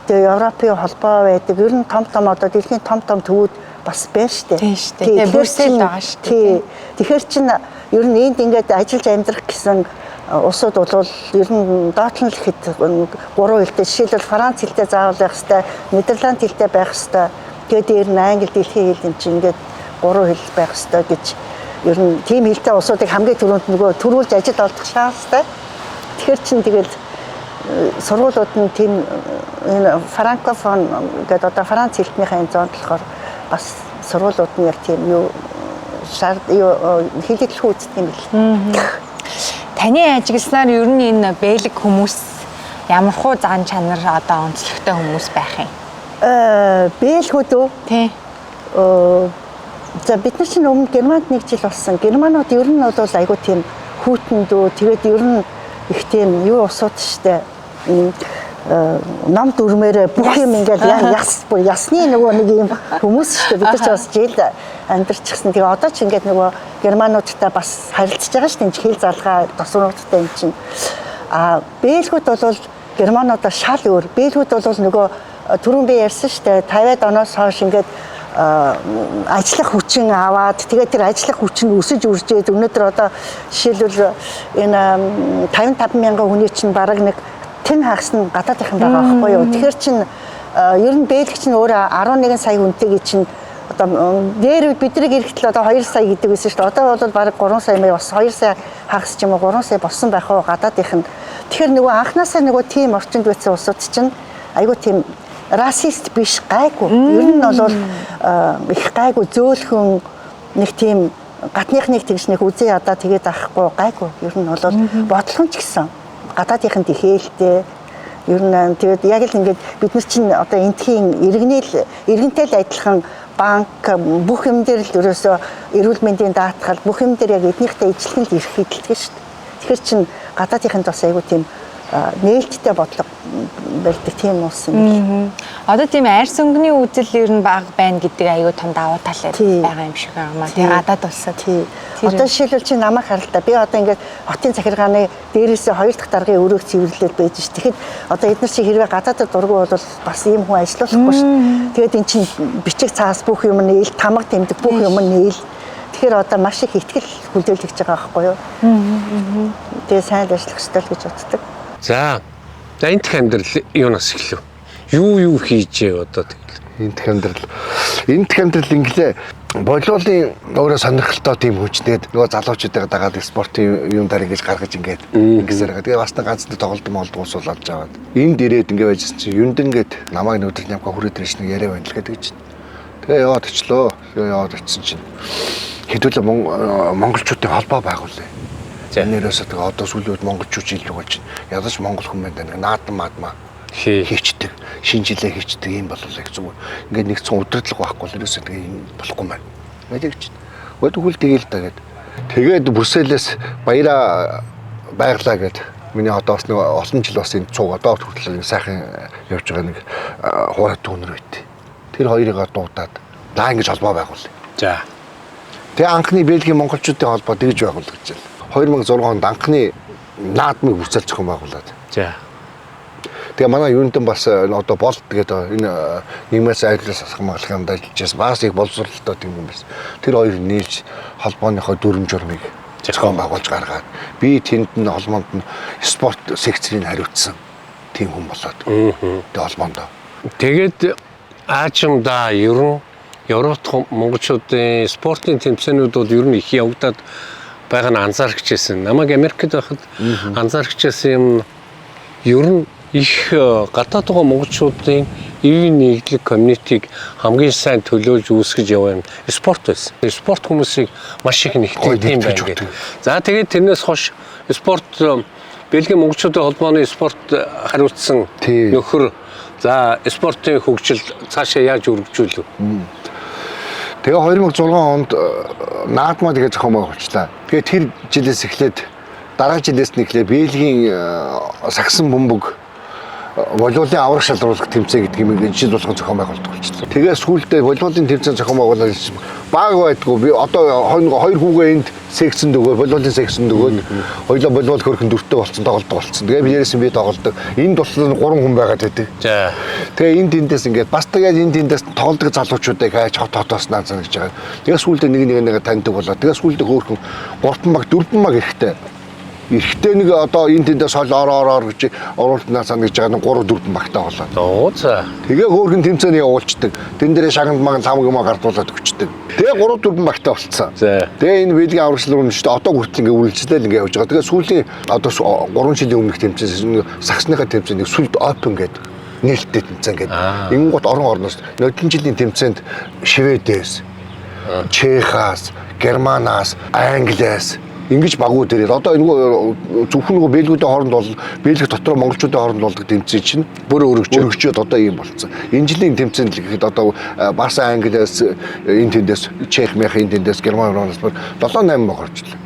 Тэгээ Европын холбоо байдаг. Ер нь том одоо дэлхийн том төвүүд бас байна шүү дээ. Тийм шүү дээ. Тэгээ Брюссел байгаа шүү дээ. Тэгэхээр чин ер нь энд ингээд ажиллаж амьдрах гэсэн улсууд бол ер нь доотлон л ихэд 3 хэлтэй. Жишээлбэл Франц хэлтэй заавал байх хэвээр, Нидерланд хэлтэй байх хэвээр. Тэгээд дээр нь англи дэлхийн хэл юм чинь ингээд 3 хэл байх хэвээр гэж ер нь тийм хэлтэй улсуудыг хамгийн түрүүнд нөгөө төрүүлж ажил олдох шаардлагатай. Тэгэхээр чин тэгэл сургуулиуд нь тийм энэ франкофон гэдэг одоо Франц хэлтнийхээ энэ зоонд болохоор бас сургуулиуд нь яг тийм юу хэлэлцэх үздэг юм бэл. Таны ажигласнаар ер нь энэ Бэлэг хүмүүс ямар хуу зан чанар одоо онцлогтой хүмүүс байх юм? Бэлгүүд үү? Тий. За бид нар чинь өмнө Германд 1 жил болсон. Германууд ер нь бол айгүй тийм хүүтэнд үү тэгээд ер нь их тийм юу усууд штэ. Нам дүрмээр бүх юм ингээд ясны нөгөө нэг юм хүмүүс шүү дээ. Бид нар ч бас жил амьдарчихсан. Тэгээ одоо ч ингээд нөгөө германуудтай бас харилцаж байгаа шүү дээ. Хэл залгаа тосгонуудтай юм чинь. Бэлгүүд бол германуудаас шал өөр. Бэлгүүд бол нөгөө түрүүн би ярьсан шүү дээ. 50-аад оноос хойш ингээд ажиллах хүчин аваад тэгээд тэр ажиллах хүчин өсөж үржээд өнөөдөр одоо жишээлбэл энэ 55 мянган хүний чинь бараг нэг тэн хагас нь гадаадынхан байгаа байхгүй юу. Тэгэхээр чин ер нь Бэлэг чинь өөрөө 11 сая хүнтэйгээ чин одоо дээр бидний ирэхдээ одоо 2 сая гэдэг байсан шүү дээ. Одоо бол бараг 3 сая мэй бас 2 сая хагас ч юм уу 3 сая болсон байх уу гадаадынхан. Тэгэхээр нөгөө анханасаа нөгөө тийм орчинд байсан улсууд чинь айгүй тийм расист биш гайгүй. Ер нь бол их гайгүй зөөлхөн нэг тийм гатныхныг тэгш нэг үзээ ядаа тэгээд авахгүй гайгүй. Ер нь бол бодлого ч гэсэн гадаадынханд ихээлтэй. Ер нь тэгээд яг л ингээд бид нар чинь одоо энтхийн иргэнтэй л адилхан банк бүх юм дээр л ерөөсөө эрүүл мэндийн даатгал бүх юм дээр яг эднийхтэй ижилхэн л ирэх хэдэлдэг шүү дээ. Тэгэхээр чин гадаадынханд бас айгүй тийм нээлттэй бодлого барьдаг тийм улс юм. Одоо тийм арьс өнгөний үзэл ер нь бага байна гэдэг аюу том давуу тал байгаа юм шиг байна. Тэгээ гадаад улсад тий. Одоо жишээлбэл чи намайг харалтаа. Би одоо ингээд хотын захиргааны дээрээсээ 2 дахь даргын өрөөг цэвэрлээд байж ш. Тэгэхэд одоо эдгээр чи хэрвээ гадаадд дургу бол бас ийм хүн ажиллуулахгүй ш. Тэгээд эн чин бичиг цаас бүх юм нээл, тамга тэмдэг бүх юм нээл. Тэгэхээр одоо маш их ихтгэл хүлээлгэж байгаа байхгүй юу? Тэгээ сайн ажиллах ёстой л гэж боддог. За энтх амьдрал юунаас эхлэв? Юу хийжээ одоо тэгэл. Энтх амьдрал инглээ Волейболын өөрөө сонирхолтой тийм хүчнээд нөгөө залуучуудаа дагаад спортын юм дараа ингэж гаргаж ингээд ингэсээр. Тэгээ бас ганц тоглолт ус бол олж аваад. Энд ирээд ингэ байжсэн чинь юунд ингээд намайг нүдэл явка хүрээд ирж нэг яриа байна л гэдэг чинь. Тэгээ яваад очлоо. Яваад очсон чинь хэдүүлээ монголчуудын холбоо байгуулъя. Энээрээс тэгээ одоо сүүлийн үед монголчууд илүү болж байна. Ядаж монгол хүмүүс байна. Наадам маадмаа хийчдэг, шинжилгээ хийчдэг юм болов их зүгээр. Ингээд нэгцэн удирдлага байхгүй л ерөөсөө тэгээ юм болохгүй маань. Мэдээж чинь. Өдгөл тэгээл дагээд. Тэгээд Брюсселээс баяраа байглаа гэд. Миний одоо бас нэг олон жил бас энэ цуг одоо хүртэл сайхан явж байгаа нэг хуурай түүнэр байт. Тэр хоёрыг дуудаад лаа ингэж холбоо байгуулъя. За. Тэгээ анхны Бельгийн монголчуудын холбоо тэгж байгуулагдаж байна. 2006 онд анхны наадмыг бүрцэл зохион байгуулад. За. Тэгээ манай юунтэн бас одоо болт тэгээд энэ нийгмээс айлгаас хамгаалах юмд ажиллаж бас их боловсролтой тийм юм байсан. Тэр хоёр нийлж холбооныхоо дүрм журмыг зохион байгуулж гаргаад би тэнд нь холбоонд нь спорт секцийг хариуцсан тийм хүн болоод. Тэгээ холбоондоо. Тэгээд аажимдаа ер нь Европт монголчуудын спортын тэмцээнүүд ер нь их явагдаад байгааг нь анзаарч байсан. Намайг Америкт байхад анзаарч байсан юм ер нь их гадаад байгаа монголчуудын ивэн нийтлэг комьюнитиг хамгийн сайн төлөөлж үүсгэж явсан спорт байсан. Спорт хүмүүсийг маш их нэгтгэдэг юм байна гэдэг. За тэгээд тэрнээс хойш спорт Бельгийн монголчуудын холбооны спорт хариуцсан нөхөр за спортын хөгжил цаашаа яаж өргөжүүлв? Тэгээ 2006 онд наадмаа тэгээ зохион байгуулчлаа. Тэгээ тэр жилээс эхлээд дараа жилээс нь эхлээд Бельгийн сагсан бөмбөг волейболын аврах шалруулах тэмцээн гэдэг юм жил болгон зохион байгуулалт болчихлоо. Тэгээ сүүлдээ волейболын тэмцээн зохион байгуулалт баг байдгүй. Би одоо хоёр хүүгээ энд секцэнд өгөө, волейболын секцэнд өгөөд хоёулаа волейбол хөрхөн дүртэй болсон, тоглолт болсон. Тэгээ би дээрээс нь би тоглолдог. Энд туслан 3 хүн байгаад байдаг. За. Тэгээ энд эндээс ингээд бас тэгээд энд эндээс тоглолдог залуучуудыг хайж хотоос наазна гэж байгаа. Тэгээ сүүлдээ нэг таньдаг болоо. Тэгээ сүүлдээ хөрхөн 3 баг 4 баг эрэхтэй. Эрэхтэй нэг одоо энэ тэндээс хол ороор гэж оруултнаас ана гэж байгаа нь 3 4 багтаа болоод. Оо за. Тэгээ хөөрхөн тэмцээний явуулцдаг. Тэн дээрээ шагнал маган лам юм гардуулаад өгчдөг. Тэгээ 3 4 багтаа болцсон. Тэгээ энэ Бельгийн аврагчлал руу нэрчтэй одоо хүртэл ингээ үргэлжлээл ингээ явж байгаа. Тэгээ сүүлийн одоо 3 жилийн өмнөх тэмцээн сагсныхаа тэмцээнийг сүлд open гэдэг нээлттэй тэмцээн гэдэг. Ингууд орон орноос нөдөн жилийн тэмцээнд Шведээс, Чехаас, Германаас, Англиас ингэж багууд ирээд одоо энэ зөвхөн нөгөө Бельгүүдийн хооронд бол Бельги дотор монголчуудын хооронд болдог тэмцээн чинь бүр өргөжөөд одоо ийм болцсон. Энэ жилийн тэмцээнд л гэхэд одоо бас Англиас энэ тэндээс Чех мэх энэ тэндээс Германаас 7-8 баг орчлоо.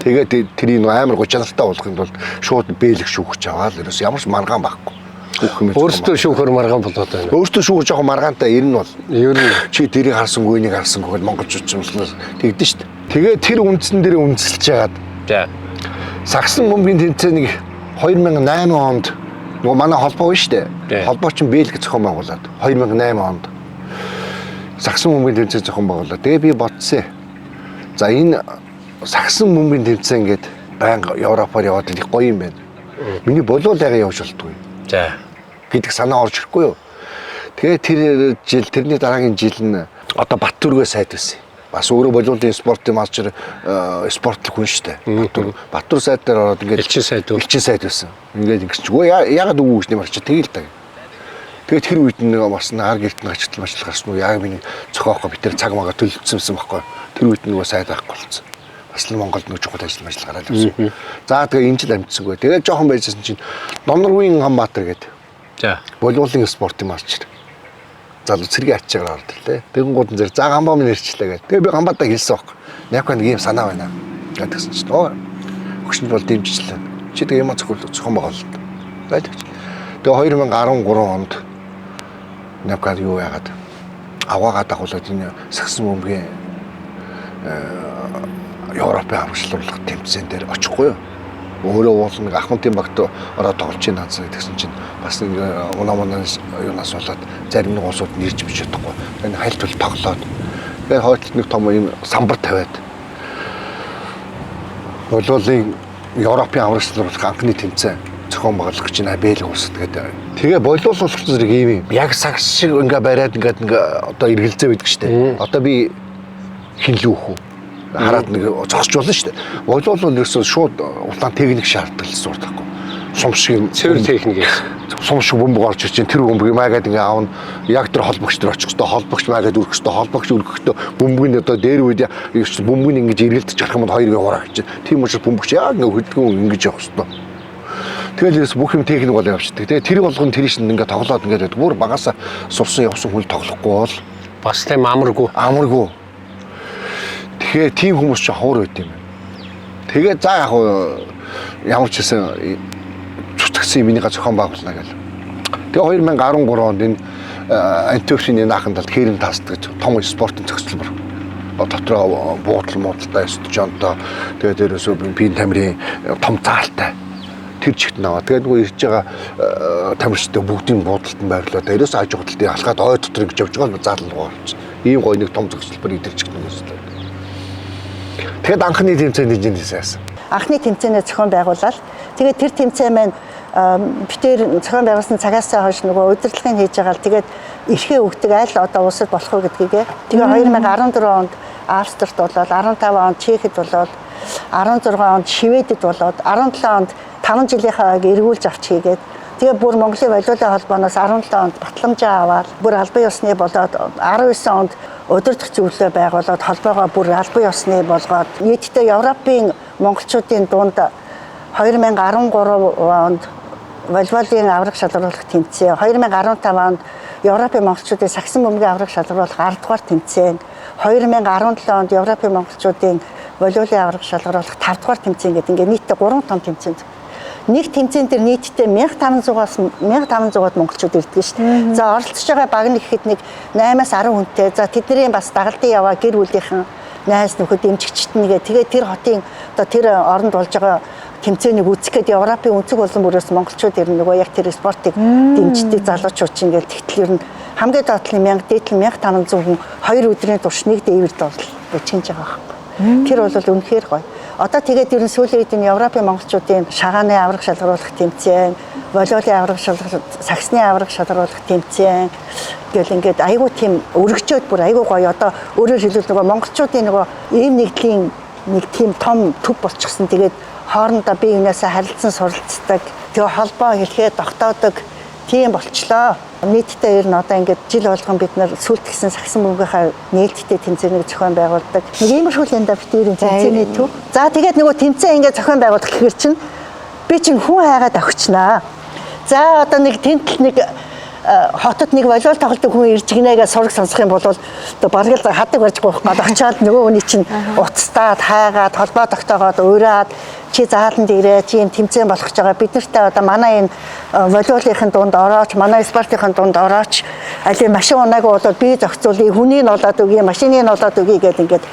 Тэгээд тэрийг амар гоо чанартай болгохын тулд шууд Бельги шүүгч аваад ерөөс ямар ч маргаан байхгүй. Өөртөө шүүхөр маргаан болоод байна. Өөртөө шүүхөр жоохон маргаантай ер нь бол. Ер нь чи тэрийг харсангүй энийг харсангүй гэж монголчууд ч юмслаас тэгдэж штт. Тэгээ тэр үндсэн дээр үндэслэж яагаад. За. Сагсан бөмбөгийн тэмцээнийг 2008 онд нөгөө манай холбоо биш үү? Холбоо чинь Бельги зохион байгуулад 2008 онд сагсан бөмбөгийн тэмцээн зохион байгуулад. Тэгээ би бодсон. За энэ сагсан бөмбөгийн тэмцээн гээд байнга Европоор яваад их гоё юм байна. Миний болов аяга явж болтгүй. За. Гэдэг санаа орж ирэхгүй юу? Тэгээ тэр жил тэрний дараагийн жил нь одоо Баттүргээ сайд байсан. Бас өөрөө волейболын спортын мастер спортлог хүн шүү дээ. Баттүр сайд дээр ороод ингээд элчин сайд байсан. Ингээд ингэсчгүй яагаад үгүй гэж нэмэрч тэгээл таг. Тэгээд тэр үед нэг бас нар гэрт нь ачлал гарсан уу? Яг миний цохоохоо би тэр цаг магаа төлөвлөсөн байхгүй. Тэр үед нөгөө сайд байхгүй болсон. Бас л Монголд нэг чухал ажил гараад ирсэн. За тэгээ энэ жил амжсангүй. Тэгээд жоохон байжсэн чинь Номноргийн Ханбаатар гэдэг. За. Волейболын спортын мастер. Залуу цэргийн ачаагаар орд ирлээ. Тэгэнгүүт нь за Гамбаа минь ирчлээ гэдэг. Тэгээ би Гамбаатаа хэлсэн байхгүй. Яг нэг юм санаа байна гэдгсэн чинь өгшөнд бол дэмжижлээ. Чи тэгээ юм зохион байгуулалт. Байдаг. Тэгээ 2013 онд Навкад юу яагаад аваагаа дагуулад энэ сагсан бөмбөгийн Европын аврагчлуулах тэмцээн дээр очихгүй юу? Өөрөө уул нэг Ахмадын багт ороод тоглож ийн ханцаа гэсэн чинь бас нэг унаа-унаас юунаас болоод зарим нэг улсууд нэрж бич чадахгүй. Энэ хайлт бол тоглоод. Тэгэхээр хойтлол нэг том юм самбар тавиад. Волейболын Европын аврагчлуулах анхны тэмцээн зохион байгуулах гэж бэлэг усад гэдэг. Тэгээ боловсруулах зэрэг ийм яг сагс шиг ингээ бариад ингээ одоо эргэлзээ байдаг штэ. Одоо би хинлүү хүү хараад нэг зогсож болно штэ. Боловсруул ерөөсөө шууд улаан техник шаарддаг л зурдаг байхгүй. Сум шиг цэвэр техник гэсэн. Сум шиг бөмбөг орж ирж тэр бөмбөгийг маягаад ингээ аавна яг тэр холбогч тэр очих хэвээр холбогч маягаад үрэх хэвээр холбогч үргэхдээ бөмбөгийн одоо дээр үед бөмбөгийг ингэж эргэлдэж авах юм бол хоёр хураа гэж. Тийм учраас бөмбөгч яг ингээ хөдөлгөөн ингэж явах хэвээр. Тэгэл ерөөс бүх юм техник бол явчихдаг. Тэгээ тэр болгон тэр шин ингээ тоглоод ингээ бүр багасаа сувсан явсан хүн тоглохгүй бол Бас тийм амаргүй. Тэгэхээр тийм хүмүүс ч ховор байд юм. Тэгээ за яг ямар ч хэсэн цуцгсан юмныга зохион байгуулна гэл. Тэгээ 2013 онд энэ Антверпений нааханд хэрэн тасдаг том спортын зохицолбор. Дотроо буудал муудалтай студионтой тэгээ дээрээс пин тамирын том заалтай тэр чигт наваа. Тэгээд нөгөө ирж байгаа тамирчтай бүгдийн буудалтанд байрлаад дээрээс аж ахуйлтын алхаад ой дотор ингэж явж байгаа заалан руу орж. Ийм гоё нэг том зохицолбор идэл чигт нэгсэн. Тэгээд анхны тэмцээний жинэсээс Анхны тэмцээнээ зохион байгуулаад тэгээд тэр тэмцээн маань битээр зохион байгуулсан цагаас хойш нөгөө удирдлагын хийж байгаа л тэгээд эрхээ өгдөг айл одоо улсад болох уу гэдгийг. Тэгээ 2014 онд Австрид болоод 15 онд Чехэд болоод 16 онд Шведэд болоод 17 онд 5 жилийнхаа эргүүлж авч хийгээд тэгээ бүр Монголын волейболын холбооноос 17 онд батламжаа аваад бүр албан ёсны болоод 19 онд удирдах зөвлөлөө байгуулад холбоогоо бүр албан ёсны болгоод нийтдээ Европын монголчуудын дунд 2013 онд волейболын авраг шалгаруулах тэмцээн, 2015 онд Европын монголчуудын сагсан бөмбөгийн авраг шалгаруулах 10 дугаар тэмцээн, 2017 онд Европын монголчуудын волейболын авраг шалгаруулах 5 дугаар тэмцээн гэдэг ингээд нийтдээ 3 том тэмцээн. Нэг тэмцээн дээр нийтдээ 1500-аас 1500-аад монголчууд ирдэг шүү дээ. За оролцож байгаа баг нь гэхэд нэг 8-аас 10 хүнтэй. За тэдний бас дагалдын яваа гэр бүлийнхэн найз нөхөд дэмжигчт нэгээ тэгээд тэр хотын одоо тэр оронд болж байгаа тэмцээнийг үзэх гээд Европын өнцөг болон бүрээс монголчууд ирнэ нөгөө яг тэр спортыг дэмждэг залуучууд чинь ингээд тэгтэл ер нь хамгийн доотлын 1000 дээдлэн 1500 хүн 2 өдрийн турш нэг дээвэрд орж чинж байгаа байхгүй. Тэр бол үнэхээр гоё. Одоо тэгээд ер нь сүүлийн үед энэ Европын монголчуудын шагааны авраг шалгаруулах тэмцээн, волейболын авраг шалгаруулах, саксны авраг шалгаруулах тэмцээн гэл ингээд айгүй тийм өргөжөөд бүр айгүй гоё. Одоо өөрөөр хэлбэл нөгөө монголчуудын нөгөө ийм нэгдлийн нэг тийм том төв болчихсон. Тэгээд хоорондоо бие биенээсээ харилцан суралцдаг. Тэгээ холбоо хэлхээ тогтоодог тийм болчлоо. Нийтдээ ер нь одоо ингээд жил болгон бид нар сүлтгсэн сагсан бөмбөгийнхаа нээлттэй тэмцээнийг зохион байгуулдаг. Нэг иймэрхүү л энэ битэрийн тэмцээний төв. За тэгээд нөгөө тэмцээн ингээд зохион байгуулах гэхэр чинь би чинь хүн хайгаад авчнаа. За одоо нэг тентл нэг хотод нэг волейбол тоглодог хүн ирж гинэгээ сураг сонсох юм бол одоо бараг л хадаг барьж гоох гад очиад нөгөө хүний чинь уцтаад хайгаад холбоо тогтоогоод уураад чи зааланд ирээ чи юм тэмцээн болох гэж байгаа бид нартай одоо манай энэ волейболын дунд орооч манай спортын дунд орооч аль машин унаагүй болоод би зохицуулъя хүний нь болоод өгье машины нь болоод өгье гэдэг ингээд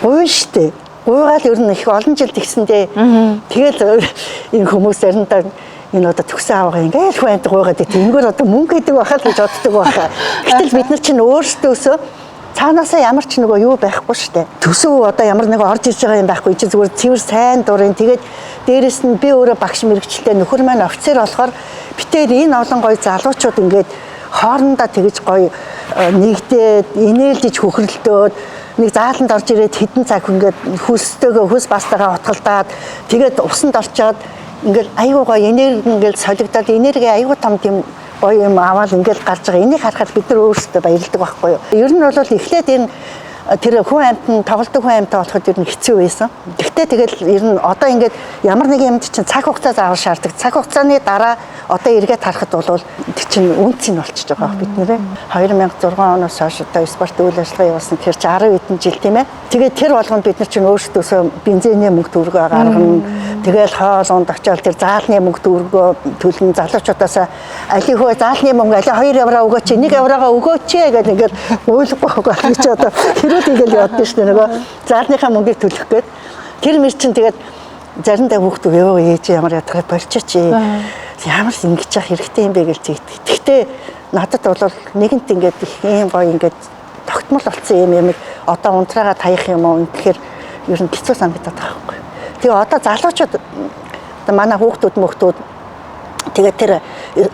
гуйн штэ гуйгаал ер нь их олон жил тэгсэндээ тэгэл энэ хүмүүс заримдаа энэ одоо төгсөн аваа ингээл хүнд гуйгаад тэнгэр одоо мөнгө гэдэг байхад гэж боддог байхаа. Гэтэл бид нар чинь өөрсдөөсөө цаанаасаа ямар ч нөгөө юу байхгүй штэ. Төсөв одоо ямар нэг орж ирж байгаа юм байхгүй чи зүгээр цэвэр сайн дурын тэгээд дээрэс нь би өөрөө багш мэрэгчлээ нөхөр маань офицер болохоор битээр энэ олон гоё залуучууд ингээд хоорондоо тэгж гоё нэгдээд инээлдэж хөхрөлдөөд нэг зааланд орж ирээд хэдэн цаг ингээд хөлстэйгөө хөлс бастагаа утгалдаад тэгээд усанд орчоод ингээл айгуу гоё энерги ингээл солигдоод энерги айгуу том тийм гоё юм аваад ингээл гарч байгаа. Энийг харахад бид нар өөрсдөө баярлдаг байхгүй юу. Ер нь бол эхлээд энэ тэр хүн амьтан тоглолтын хүн амьтаа болоход ер нь хэцүү байсан. Гэхдээ тэгэл ер нь одоо ингээд ямар нэг юмд чинь цаг хугацаа заавал шаарддаг. Цаг хугацааны дараа одоо эргээд харахад бол тэр чинь үнц нь болчихж байгаа бид нэрээ. 2006 оноос хойш одоо спорт үйл ажиллагаа явуулсан тэр чинь 10 хэдэн жил тийм ээ. Тэгээд тэр болгонд бид нар чинь өөрсдөөсөө бензиний мөнгө төгрөгөө гаргана. Тэгэл хоол унд очиод тэр заалны мөнгө төгрөгөө төлнө залуучуудаас алийнхөө заалны мөнгө али 2 евро өгөөч 1 еврогоо өгөөч гэдэг ингээд уйлахгүй гэж одоо ингээл явдсан шүү дээ нөгөө заалныхаа мөнгийг төлөх гээд тэр мэр чинь тэгээд заримдаа хүүхдүүд ёо ээж ямар ядгаа болчихч ямар ингэж явах хэрэгтэй юм бэ гэж зэгт. Гэхдээ надад бол нэгэнт ингээд их юм гоё ингээд тогтмол болсон юм одоо унтраагаа таях юм уу тэгэхээр ер нь хэцүү санагдаад байгаа байхгүй. Тэгээ одоо залуучууд одоо манай хүүхдүүд Тэгээд тэр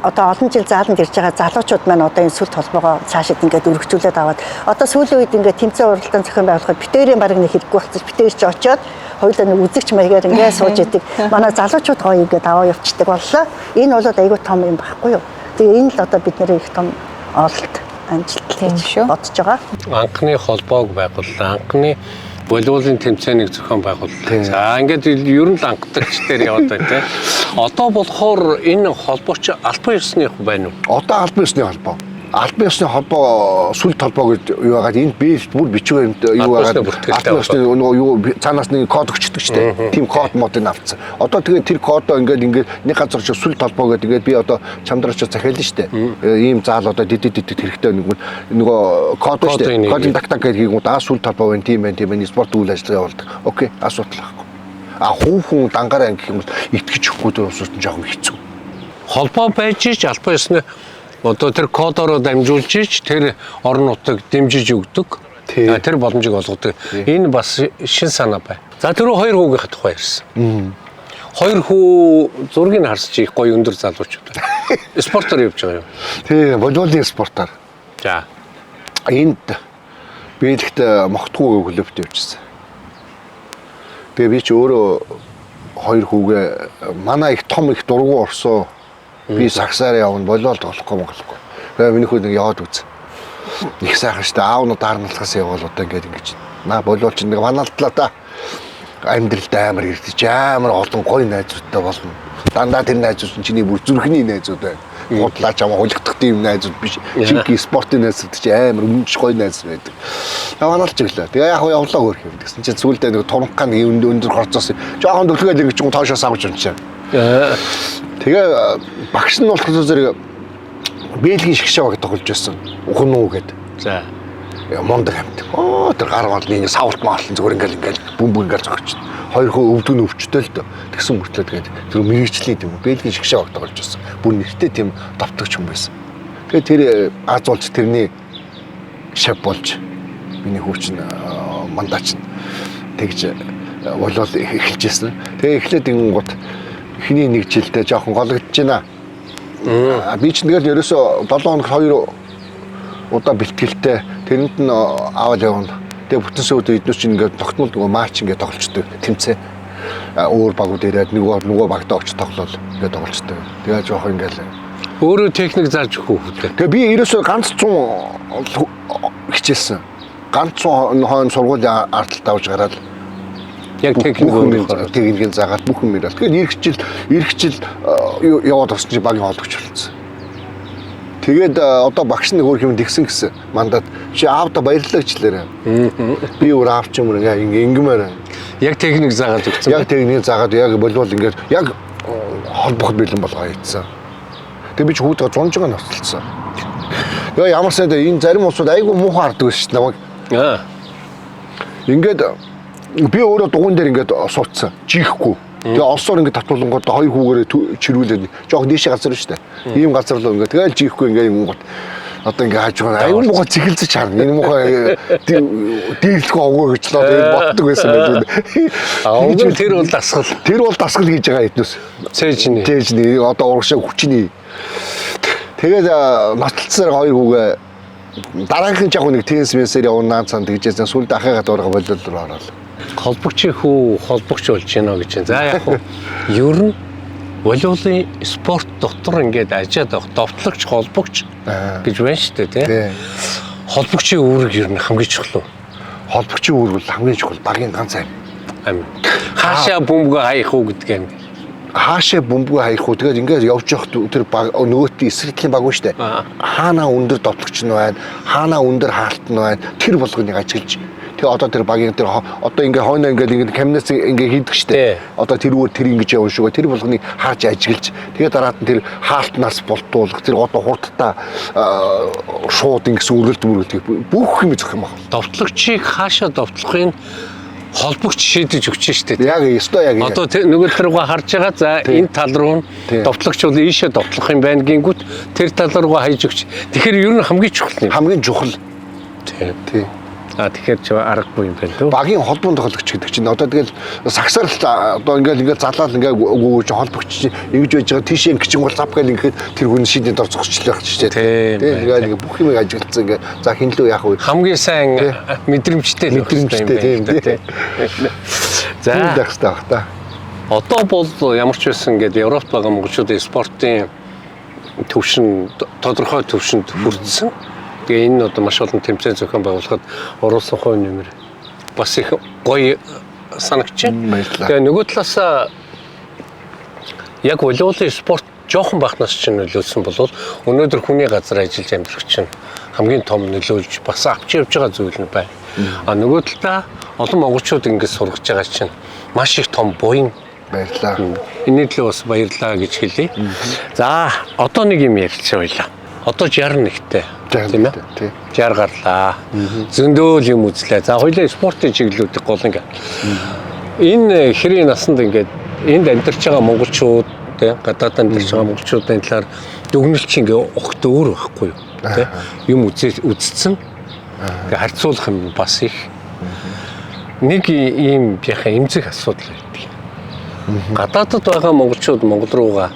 одоо олон жил зааланд ирж байгаа залуучууд маань одоо энэ сүлт холбоогоо цаашид ингээд өргөжүүлээд аваад одоо сүүлийн үед ингээд тэмцээн уралдаан зохион байгуулахад битэрийн баг нэг хэрэггүй болчих. Битэр ч очиод хоёулаа нэг үзэгч маягаар ингээд сууж идэг. Манай залуучууд гоё ингээд аваа явчихдаг боллоо. Энэ бол айгүй том юм байхгүй юу? Тэгээ энэ л одоо бид нэр их том ололт амжилт гэж бодож байгаа. Анхны холбоог байгууллаа. Анхны волейболын тэмцээнийг зохион байгууллаа. За ингээд ер нь л анхдагч дээр яваад байна те. Одоо болохоор энэ холбооч албан ёсны байна уу? Одоо албан ёсны холбоо. Албан ёсны холбоо сүлт холбоо гэж юу байгаад энэ би бүр бичвэрт юу байгаад албан ёсны юу цаанаас нэг код өгчдөг ч тийм. Тим код модыг авцсан. Одоо тэгээд тэр кодоо ингээд нэг газар чи сүлт холбоо гэдэг би одоо чамдраач захиална штэ. Ийм заал одоо дид хэрэгтэй нөгөө код штэ. Кодын тактик гэдэг юм уу сүлт холбоо байна тийм байна спорт үйл ажиллагаа явуулдаг. Окей, асуудал байхгүй. Хүүхэн дангаараа гэх юм бол итгэж өгөхгүй дээр усууд нь жоохон хэцүү. Холбоо байж ч албан ёсны одоо тэр кодороо дамжуулж ич тэр орон нутаг дэмжиж өгдөг. Тэр боломжийг олгодог. Энэ бас шин санаа байна. За түрүү хоёр хүүгийнхээ тухай ярьсан. Хоёр хүү зургийг харсч их гоё өндөр залуучууд байна. Спортоор явж байгаа юу? Тий, волейболын спортоор. За. Энд биелэгт мохтгүй клубт явжсэн. Тэгээ би ч өөрөө хоёр хүүгээ манай их том их дургу орсон. Би сагсаар явна, волейбол тоглохгүй монголгүй. Тэгээ миний хүү нэг яваад үз. Их сайхан штэ аавнууд дарамтлахаас явбал одоо ингэж наа волейбол чинь нэг ханаалтлаа та. Амьдралд амар ирдэж амар олон гоё найзуудтай болно. Дандаа тэр найзууд чиний бүр зүрхний найзууд байна. Худлаач амаа хулигдах тийм найзууд биш. Чиний спортын найзууд чи амар өнж гоё найз байдаг. Ханаалч өглөө. Тэгээ яг явлаа хөрх юм. Тэгсэн чинь сүүлдээ нэг туранхаа нэг өндөр хорцоос жоохон төлгөөл иргэж чинь тоошоо савж унчаа. Тэгээ багш нь болохоор зэрэг бэлгийн шгшээ баг тоглож байсан. Ухын уу гэдэг. За. Мондог амт. Тэр гар голны савлт маалын зүгээр ингээл бөмбөг ингээл зогч. Хоёр хөө өвдөг нь өвчтэй л дөө. Тэгсэн мөртлөө тэгээд тэр мэрэгчлийн тийм бэлгийн шгшээ баг тоглож байсан. Бүр нэртэй тийм давтагч хүн байсан. Тэгээд тэр аз болж тэрний шав болж миний хүүч нь мандаач нь тэгж волейбол эхэлжсэн. Тэгээ эхлээд ингууд эхний нэг жилдээ жоохон гологдож байна. Би ч тэгэл ерөөсө 7 хоног 2 удаа бэлтгэлтэй тэрэнд нь аваад явна. Тэгээ бүтэн сүйд эднээс чинь ингээд тогтмол нөгөө матч ингээд тоглолцдог тэмцээ. Өөр багууд ирээд нөгөө багтаа очиж тоглол ингээд тоглолцдог. Тэгээ жоохон ингээд өөрөө техник зааж өгөх үү? Тэгээ би ерөөсө ганц 100 хичээсэн. Ганц 100 хойно сургуулийн ардталт авч гараад яг техникийн заагаад бүх юм ирэл. Тэгээд ирэх жил яваад орсон чи багийн хоолгоч болсон. Тэгээд одоо багш нэг өөр юм тэгсэн гэсэн мандат чи аавда баярлалаа гэчлээрээ. Би өөр аав ч юм уу ингэмээр. Яг техник заагаад өгсөн. Яг техник заагаад яг волейбол ингээд яг холбох бэлэн болгоо ийдсэн. Тэгээд би ч хүүдээ 100 жиг ноцолсон. Яа ямар сайд энэ зарим улсууд айгүй муухай хардаг шүү дээ намайг. Ингээд би өөрөө дугуун дээр ингээд суудсан. Жихгүй. Тэгээ олсоор ингээд татуулангууд хоёр хүүгээрээ чирүүлээд жоох дээшээ газар шүү дээ. Ийм газар л ингээд тэгэл жихгүй ингээд юм гот. Одоо ингээд хааж байгаа. Аюу муухай цэгэлзэж харна. Энэ муухай дээрлэхөө овгоо гэж л одоо боддог байсан байдаг. Овгоо тэр бол дасгал. Тэр бол дасгал хийж байгаа эднээс. Цээжний одоо урагшаа хүчний. Тэгээд ноцолцсоор хоёр хүүгээ дараагийн яг нэг теннис мессээр явна цаан тэгжсэн сүлд ахыгаа дуурга болол руу ороод. Холбогчийн хүү холбогч болж байна гэж. За яг хуу ер нь волейболын спорт дотор ингээд ажиад авах довтлогч холбогч гэж байна шүү дээ тийм. Холбогчийн үүрэг ер нь хамгийн чухал. Холбогчийн үүрэг бол хамгийн чухал багийн ганц амин. Хаашаа бөмбөг хаях уу гэдэг юм. Хаашаа бөмбөг хаях уу тэгээд ингээд явж явах тэр нөгөөтийн эсрэглийн баг шүү дээ. Хаанаа өндөр довтлогч нь байна, хаанаа өндөр хаалт нь байна. Тэр болгоныг ажиглаж. Тэгээ одоо тэр багийн тэр одоо ингээ хойноо ингээ камнаас ингээ хийдэг штэ. Одоо тэрүүгээр тэр ингэж явна шүү. Тэр болгоныг хааж ажиглаж. Тэгээ дараад нь тэр хаалтнаас болтуулах тэр одоо хурдтай шууд ингэсэн үргэлт мөрөлдөг бүх юм зөх юм байна. Довтлогчийг хаашаа довтлохын холбогч шийдэж өгч штэ. Яг ёстой яг. Одоо нөгөө талруугаа харж байгаа. За энэ тал руу довтлогч бол ийшээ довтлох юм байна гингүүт тэр тал руугаа хайж өгч. Тэгэхээр ер нь хамгийн чухал юм. Хамгийн чухал. Тий. Тэгэхээр ч аргагүй юм байна дөө. Багийн холбоон тоглогч гэдэг чинь одоо тэгэл сагсаар л одоо ингээд залаад ингээд өгөөж холбогч чинь ингэж байж байгаа тийш ингэчин бол зав гэл ингээд тэр хүн шийдний дор зогсчлаа гэж тийм. Тэгээд бүх юм ажиглацсан ингээд за хинлүү яах вэ? Хамгийн сайн мэдрэмжтэй л тийм. За байх хэрэгтэй баг та. Одоо бол ямар ч байсан ингээд Европт байгаа монголчуудын спортын төвшин тодорхой төвшөнд хүрсэн. Тэгээ энэ одоо маш олон тэмцээн зохион байгуулахад оруулсан хувь нэмэр бас их гоё санагч. Тэгээ нөгөө талаасаа яг волейболын спорт жоохон бахнаас чинь нөлөөлсөн болвол өнөөдөр хүний газар ажиллаж амьдрах чинь хамгийн том нөлөөлж бас авч явж байгаа зүйл нь байна. А нөгөө талдаа олон монголчууд ингэж сургаж байгаа чинь маш их том буян баярлаа. Энэ төлөө бас баярлаа гэж хэлье. За одоо нэг юм ярилцсан байлаа. Одоо 61-тэй тийм ээ. 60 гарлаа. Зөндөөл юм үзлээ. За хоёлаа спортын чиглэлүүдийг гол ингээд. Энэ хэрийн насанд ингээд энд амьдарч байгаа монголчууд тийм гадаад амьдарч байгаа монголчуудын талаар дүгнэлт чинь ингээд огт өөр байхгүй юу? Тийм. Юм үзсэн. Тэгээ харьцуулах юм бас их. Нэг ийм яхаа эмзэг асуудал байдаг. Гадаадд байгаа монголчууд Монгол руугаа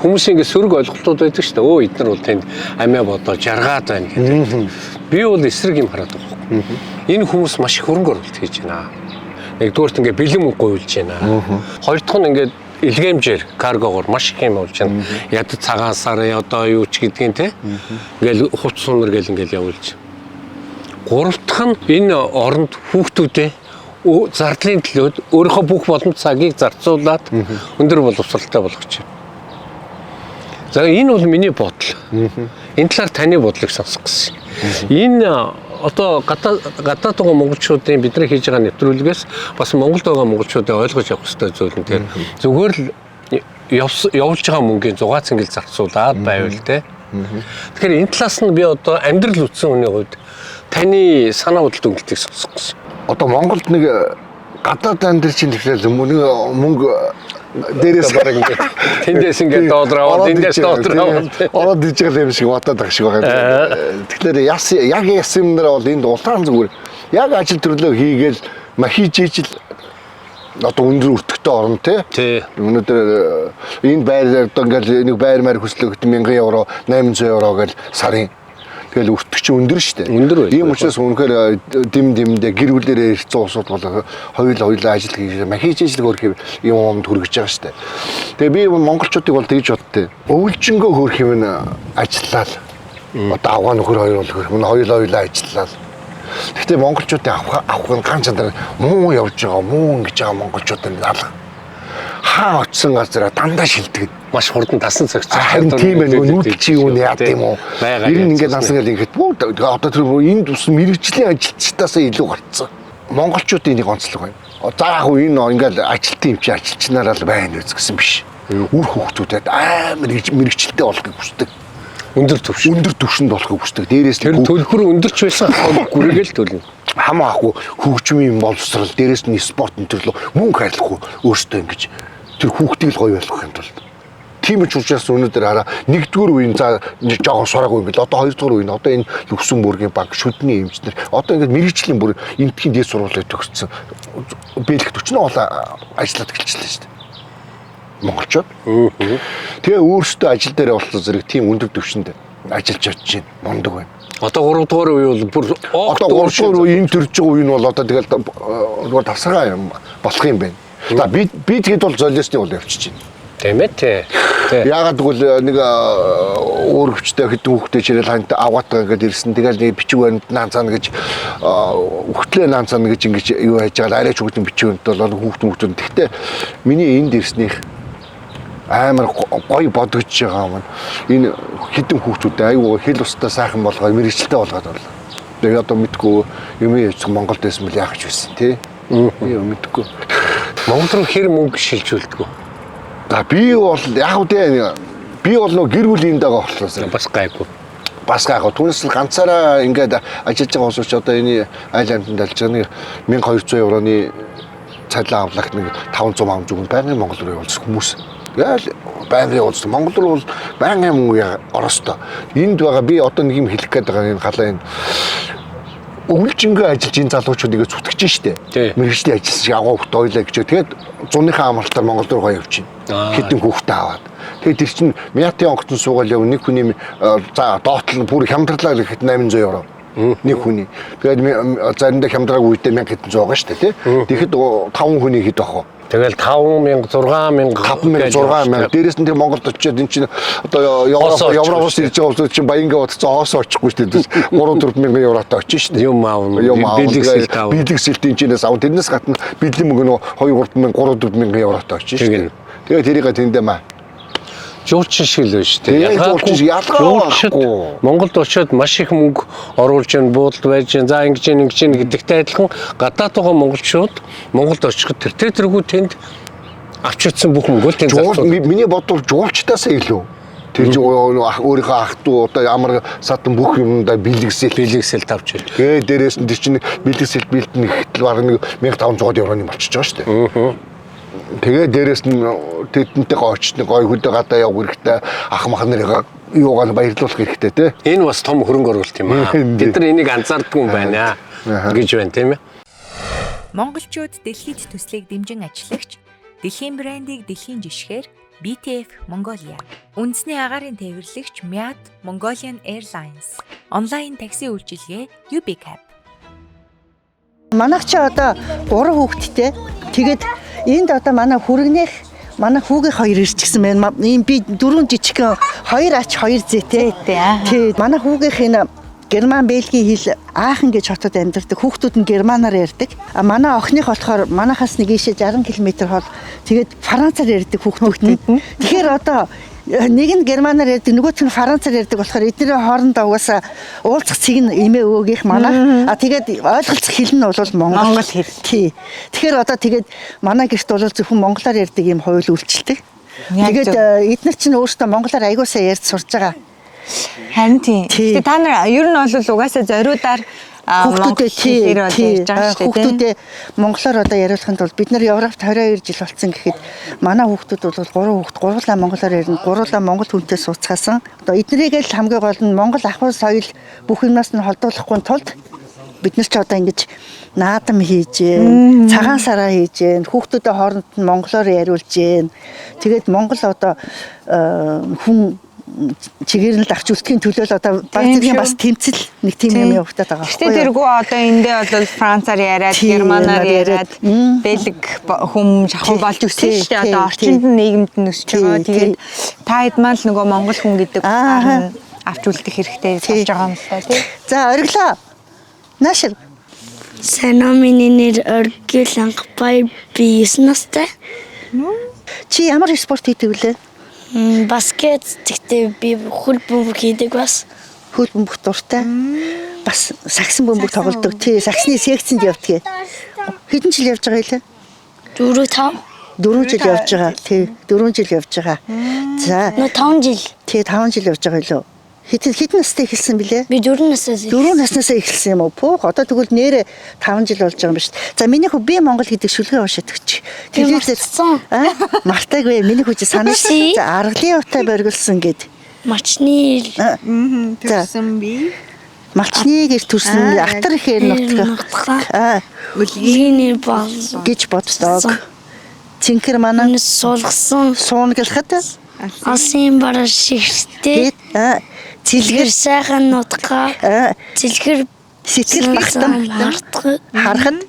хүмүүсийн ингэ сөрөг ойлголтууд байдаг шүү дээ. Өө эдгээр бол тэнд амиа бодоо жаргаад байна гэдэг. Би бол эсрэг юм хараад байгаа. Энэ хүмүүс маш их хөрөнгө оруулалт хийж байна. Нэгдүгээрт ингэ бэлэн мөнгө гуйлж байна. Хоёр дахь нь ингэ илгээмжээр каргогоор маш их юм болж байна. Яд цагаан сарын одоо юу ч гэдгийг те. Ингээл хувц сунар гэл ингээл явуулж. Гурав дахь нь энэ оронд хүүхдүүдээ зардлын төлөөд өөрийнхөө бүх боломж цагийг зарцуулаад өндөр боловсралтай болгож байна. За энэ бол миний бодол. Энэ талаар таны бодлыг сонсох гэсэн. Энэ одоо гадаад байгаа монголчуудын бидний хийж байгаа нэвтрүүлгээс бас Монголд байгаа монголчуудыг ойлгож авах хэрэгтэй зүйл нь тэр зүгээр л явуулж байгаа мөнгөний 6 цэнгэл зарцуулаад байвал те. Тэгэхээр энэ талаас нь би одоо амьдрал үтсэн хүний хувьд таны санаа бодлоо дүнэлтийг сонсох гэсэн. Одоо Монголд нэг гадаад амьдрал чинь тэгэхээр мөнгө дээрээс бараг ингээд тэндээс ингээд доодроо тэндээс доодроо ороод иж байгаа юм шиг бодоод байгаа шиг байгаа. Тэгэхээр яг ясмнэр бол энд улаан зүгээр яг ажил төрлөө хийгээл хийж ижил одоо өндөр өртөгтэй орно тий. Өнөөдөр энэ байр одоо ингээд нэг байр маяг хөслөгт 1000 евро 800 евро гэж сарын тэгэл өртөгч өндөр шүү дээ. Ийм учраас үнэхээр дэмдээ гэр бүлэрээ ирсэн уусууд бол хоёулаа ажил хийж хийж ижил хөрх юм юмд хүргэж байгаа шүү дээ. Тэгээ би монголчуудыг бол тэгж боддтой. Өвлжөнгөө хөрх юм нь ажиллаад одоо авгаа нөхөр хоёр бол хөрх нь хоёулаа ажиллаад. Гэхдээ монголчуудын авах нь ганц чанар муу явж байгаа муу ингэж байгаа монголчуудын алга. Хаа очсон газараа дандаа шилдэг. Маш хурдан тасан цагцсан. Харин тийм ээ нүүдэл чи юу яа гэм үү? Ер нь ингээд насан гэл ингээд одоо тэр энд ус мэрэгжлийн ажилчдаасаа илүү гарцсан. Монголчуудын нэг онцлог байна. За яг хөө энэ ингээд ажилтны юм чи ажилчнараа л байна үз гэсэн биш. Үр хөвгтүүдэд амар мэрэгчлээ болохыг хүсдэг. Өндөр төвшөнд болохыг хүсдэг. Дээрээс тэр төлбөр өндөрч байсан гүрэгээл төлнө. Хамаахгүй хөгжмийн боловсрал дээрээс нь спорт төрлөө мөнгө хайрлахгүй өөртөө ингэж тэр хүүхдийг л гоё болгох юм тул. Тийм ч учраас өнөөдөр хараа нэгдүгээр үеийн за жоохон сураагүй юм бэл одоо хоёрдугаар үеийн одоо энэ Люксембургийн банк шүдний эмчнэр одоо ингээд мэрэгжлийн бүр энтхийн дээд сургуулийг төгссөн бэлгт өчнөө олон ажиллаад эхэлчихлээ шүү дээ. Монголчууд. Тэгээ өөрсдөө ажил дээр болсон зэрэг тийм өндөр түвшинд ажиллаж очиж байна. Мундаг байна. Одоо 3 дугаар үе бол бүр одоо 3 дугаар үеийн төрж байгаа үе нь бол одоо тэгэл зүгээр тасараа юм болох юм байна. За би тэгэд бол золиосны бол явчихж байна. Тийм ээ тий. Яагаад гэвэл нэг өөрөвчтэй хэдэн хүүхдээ чирэл хант авгаатаа ингээд ирсэн. Тэгэл нэг бичиг баримт наанцаана гэж өгтлээ наанцаана гэж ингэж юу хайж байгаа арайч хүүхдийн бичиг баримт бол хүүхдүүд. Гэхдээ миний энд ирснийх амар гоё бодогдож байгаа юм. Энэ хэдэн хүүхдүүд аюу хэл устдаа сайхан болгоод мэрэгчлээ болгоод байна. Тэгээ одоо мэдгүй юм яачих Монголд байсан бол яах гэж байсан тий. Юу мэдгүй. Монгол руу хэр мөнгө шилжүүлдэг вэ? За би бол яг үү би бол нөө гэр бүлийн дагаа болохоос бас гайгүй. Бас гайгүй. Түүнээс л ганцаараа ингээд ажиллаж байгаа хүмүүс ч одоо энэ айл амьтанд алж байгаа нэг 1200 евроны цалин авлагт нэг 500 мянга зүгэн байнгын Монгол руу явуулсан хүмүүс. Яа байнгын явуулсан. Монгол руу бол байнгын мөнгө ороостой. Энд байгаа би одоо нэг юм хэлэх гээд байгаа энэ галаа энэ өвлжингээ ажиллаж энэ залуучуудыг зүтгэж штэ. Тий. Мэргэжлийн ажилласан шиг агуу хөлт ойлоо гэж. Тэгээд зуныхаа амралтаар Монгол руу гоё явчихна. Хэдэн хүүхдээ аваад. Тэгээд тэр чинь Мятын онгоцон суугаал яв нэг хүний за доотлол нь бүр хямдралаа гэхэд 800 евро. Нэг хүний. Тэгээд заримдаа хямдрааг үедээ 1700 байгаа штэ тий. Тэгэхэд 5 хүний хэд бах вэ? Тэгэл 5,000, 6,000, 5,000, 6,000. Дээрээс нь тэр Монголд очиод эн чинь одоо Европоос ирж байгаа хүмүүс чинь баянгаа бодцоо хоос очихгүй шүү дээ. 3-4,000 евротой очиж шүү дээ. Юм аав. Бэлгэсэлт аав. Бэлгэсэлтийн чинээс аав. Тэрнээс гадна бэлэн мөнгө нөө 2-3,000 евротой очиж шүү дээ. Тэгээ тэрийг тэндээ маа. Жуулчин шиг л байна шүү дээ. Ялгаагүй. Монголд очиод маш их мөнгө оруулж ийн буудалд байж ийн за ингэж гэдэгтэй адилхан гадаад байгаа монголчууд Монголд очиход тэргүү тэнд авч утсан бүх мөнгөө тэнд зарцуул. Миний бодлоор жуулчтаасаа илүү. Тэр өөрийнхөө ах トゥ одоо ямар садан бүх юмдаа бэлгэсэлт авч ирж. Тэгээ дээрээс нь тэр чинь бэлгэсэлт бэлтэн гэтэл баг нэг 1500 евроны болчихж байгаа шүү дээ. Тэгээ дээрээс нь тэднтэйгээ очно гой хөдөө гадаа явах хэрэгтэй ах мах нарыг юугаар баярлуулах хэрэгтэй те. Энэ бас том хөрөнгө оруулалт юм аа. Бид нар энийг анзаардгүй юм байна гэж байна тийм ээ. Монголчууд дэлхийд төслийг дэмжин ажиллагч дэлхийн брендийг дэлхийн жишгээр BTF Mongolia. Үндэсний агаарын тээвэрлэгч Myat Mongolian Airlines. Онлайн такси үйлчилгээ UBCab. Манайх чи одоо 3 хүүхэдтэй. Тэгээд энд одоо манай хүргнэх манай хүүгийн 2 ирчихсэн байна. Ийм би 4 жижигхэн 2 ач 2 зэтэй. Тий. Манай хүүгийнх энэ Герман Бельгийн хэл Аахан гэж хотод амьдардаг. Хүүхдүүд нь германаар ярьдаг. А манай охиных болохоор манайхаас нэг ийшээ 60 км хол тэгээд францаар ярьдаг хүүхдүүд нь. Тэгэхээр одоо нэг нь германаар ярьдаг, нөгөөх нь францаар ярьдаг болохоор эдний хоорондоо угаасаа уулзах цэг нь эмээ өвгийнх манай. А тэгээд ойлголцох хэл нь бол монгол хэл. Тий. Тэгэхээр одоо тэгээд манай гэрт бол зөвхөн монголоор ярьдаг юм хууль үйлчилдэг. Тэгээд эдгээр чинь өөрсдөө монголоор аягуулсаа ярьж сурж байгаа. Харин тийм. Тэгээ та нар ер нь бол угаасаа зориудаар хүүхдүүдээ монголоор одоо яриулахын тулд бид нар Европт 22 жил болсон гэхэд манай хүүхдүүд бол 3 хүүхд гурлаа монголоор ярина, гурлаа монгол хүнтэй сууцгаасан. Одоо эднэрийг л хамгийн гол нь монгол ахуй соёл бүх юмнаас нь холдуулахгүй тулд бид нар ч одоо ингэж наадам хийж, цагаан сараа хийж, хүүхдүүдээ хооронд нь монголоор яриулж гин. Тэгээд монгол одоо хүн чигээр нь л авч үлдэхийн төлөө л одоо баг зэргийн бас тэмцэл нэг тийм юм явагдаад байгаа. Гэтэ тэргүй одоо эндээ бол францаар яриад, германаар яриад, бэлэг хүм шахуу болж өссөн шүү дээ. Одоо орчинд нийгэмд нь өсөж байгаа. Тэгээд та хэд маань л нөгөө монгол хүн гэдэг утгаар нь авч үлдэх хэрэгтэй болж байгаа юм л та тий. За ориглоо. Наашир. Санаа миний нэр Оргил Ангбай би 9 настай. Чи ямар спорт хийдэг вүлээ? Баскет гэхдээ би хөл бөмбөг хийдэг бас. Хөл бөмбөг дуртай. Бас сагсан бөмбөг тоглодог. Тий, сагсны секцэнд явдаг. Хэдэн жил явж байгаа хэлээ? 4 жил явж байгаа. Тий, 4 жил явж байгаа. За. 5 жил. Тий, 5 жил явж байгаа хэлөө. Хэдэн настай эхэлсэн бilé? Би 4 наснаас. 4 наснаас эхэлсэн юм уу? Пүүх одоо тэгвэл нэрээ 5 жил болж байгаа юм ба шүү. За миний хүү би Монгол гэдэг шүлгээ уншаад өгч. Телевизээр мартаагүй миний хүү чи санаа. За аргалын утаа боргилсон гэд. Мачны төрсөн би. Малчны гэр төрсөн Атар ихээр нутгаа. Үлгийн бол гэж боддог. Цинкэр манаа суулгасан суунгалахад асын бараа шигтэй. Цэлгэр сайхан нутгаа. Цэлгэр сэтгэл багтан харахад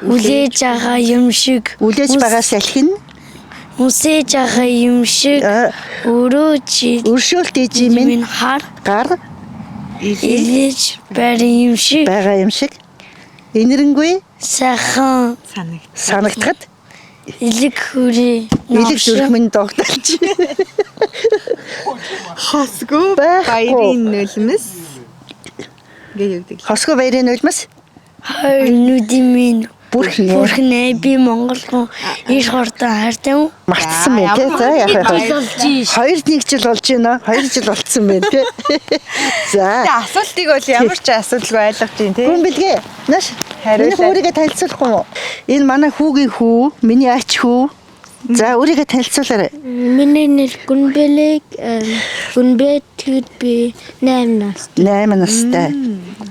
үлээж байгаа юм шиг. Үлээж байгаа салхин Үсэж байгаа юм шиг. Өршөөлт ээж минь гар илээж байгаа юм шиг. Энэрэнгүй сайхан санагдахад илэг зүрх минь догтолж. Хосгүй баярын нулимс гэж өгдөг. Хосгүй баярын нулимс? Хоёр нүдийн минь бүрхнээ би монгол хүн иш хортон хайртай юм. Мартсан байх тий. За яах вэ? 2 жил болж байна. 2 жил болцсон байна тий. За. Тэгээ асуултыг бол ямар ч асуудалгүй ойлгож байна тий. Хүн бэлгээ. Наш хариулаа. Өөрийгөө танилцуулахгүй юу? Энэ манай хүүгийн хүү, миний ач хүү. За өөрийгөө танилцуулаарай. Миний нэр Гүнбэлэг. Гүнбэ тэгэд би 8 настай. 8 настай.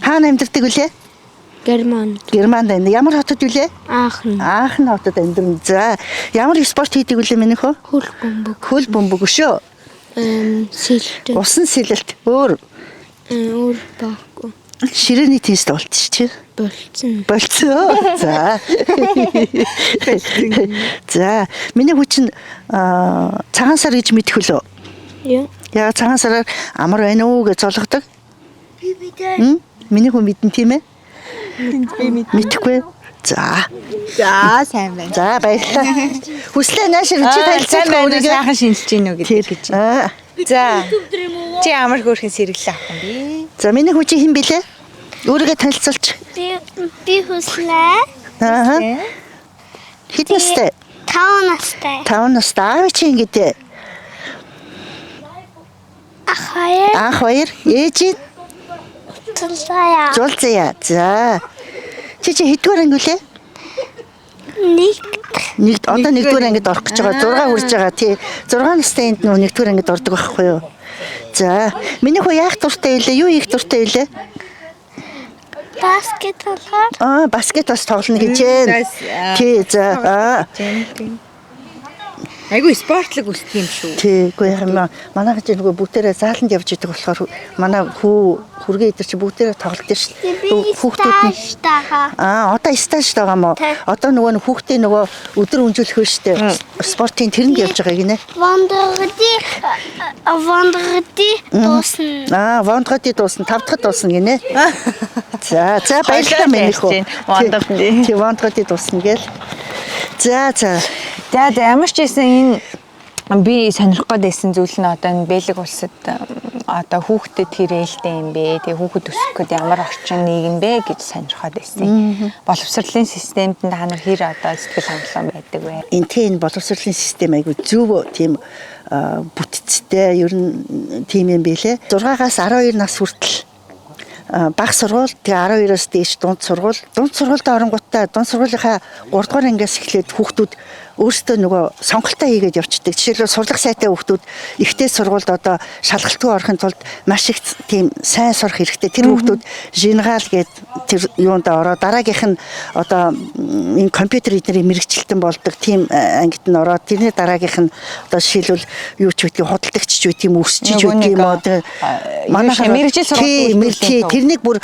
Хаана амьдардаг вүлээ? Германд байна. Ямар хотод вүлээ? Аахан. Аахан хотод амьдрын. За ямар спорт хийдэг вүлээ минийх үү? Хөл бөмбөг. Хөл бөмбөг шүү. Сэлтэн. Усан сэлэлт. Өөр Өөр баггүй. ширээний теннист болчих чи. Болцсон. За. За, миний хүчин цагаан сар гэж мэдэх үлээ. Яа. Яа цагаан сараар амар байна уу гэж золгодог. Би мэдээ. Миний хүн мэдэн тийм ээ? Мэдхгүй. За. За сайн байна. За баярлалаа. Хүслээ наашир чи Сайн танилцуулах байна. өөрийгөө. Сайхан шинжилж гин үү гэдэг гэж. За. Өдөр юм уу? Чи ямар хөөрхөн сэргэлээ авах юм бэ? За миний хүн чи хэн бэлээ? Өөрийгөө танилцуулч. Би хүслээ. Аа. Хэдэн настай? 5 настай. 5 настай. Аав чи ингэдэ. Ахаа. Анх хоёр ээж Тулсая. зулзая. За. Чи хэдгээр анги үлээ? Нэг Одоо нэгдүгээр ангид орох гэж байгаа. 6 хүрж байгаа. Тий. 6 настай энд нөө нэгдүгээр ангид ордог байхгүй юу? За. Миний хөө яах дуртай вэ? Юу хийх дуртай вэ? баскетбол. Баскетбол тоглоно гэж байна. Тий. За. Айгу спортлог үсдэг юм шүү. Тий. Үгүй яа манай гэж нөгөө бүтээрээ зааланд явж идэг болохоор манай хүргээ идэр чи бүтээрээ тоглолт шүү дээ. Хүүхдүүд нь одоо стаж байгаа мó. Одоо нөгөө хүүхдээ нөгөө өдөр өнжүүлэх вэ шүү дээ. Спортын тэрэнд явж байгаа гинэ. Вондгоди дуусна. Вондгоди дуусна. 5 дахь дуусна гинэ. За баярлалаа миний хөө. Вондгоди. Тий вондгоди дуусна гээл. За. За ямар ч гэсэн энэ би сонирх гээд байсан зүйл нь одоо энэ Бэлэг улсад одоо хүүхдэд хэрэлтэй юм бэ? Тэгээ хүүхэд өсгөх гээд ямар орчин нийгэм бэ гэж сонирхоод байсан. Боловсролын системд та нар хэр одоо сэтгэл хангалуун байдаг вэ? Энэ боловсролын систем айгу зөв тийм бүтцтэй ер нь тийм юм билэ. 6-аас 12 нас хүртэл бага сургууль тэгээ 12-оос дээш дунд сургуульд оронгуудаа дунд сургуулийнхаа 3 дугаар ангиас эхлээд хүүхдүүд өөрсдөө нөгөө сонголтоо хийгээд явцдаг. Жишээлбэл сурлах сайтай хүүхдүүд ихтэй сургуульд одоо шалгалтгүй орохын тулд маш их тийм сайн сурах хэрэгтэй. Тэр хүүхдүүд жингаал гээд тэр юунд ороо дараагийнх нь одоо энэ компьютер эднэрийн мэрэгчлэлтэн болдог тийм ангид нь ороод тэрний дараагийнх нь одоо жишээлбэл юу ч үгүй худалдагч ч үгүй тийм өсчиж үгүй юм уу. Манай мэрэгжил сургууль тэрнийг бүр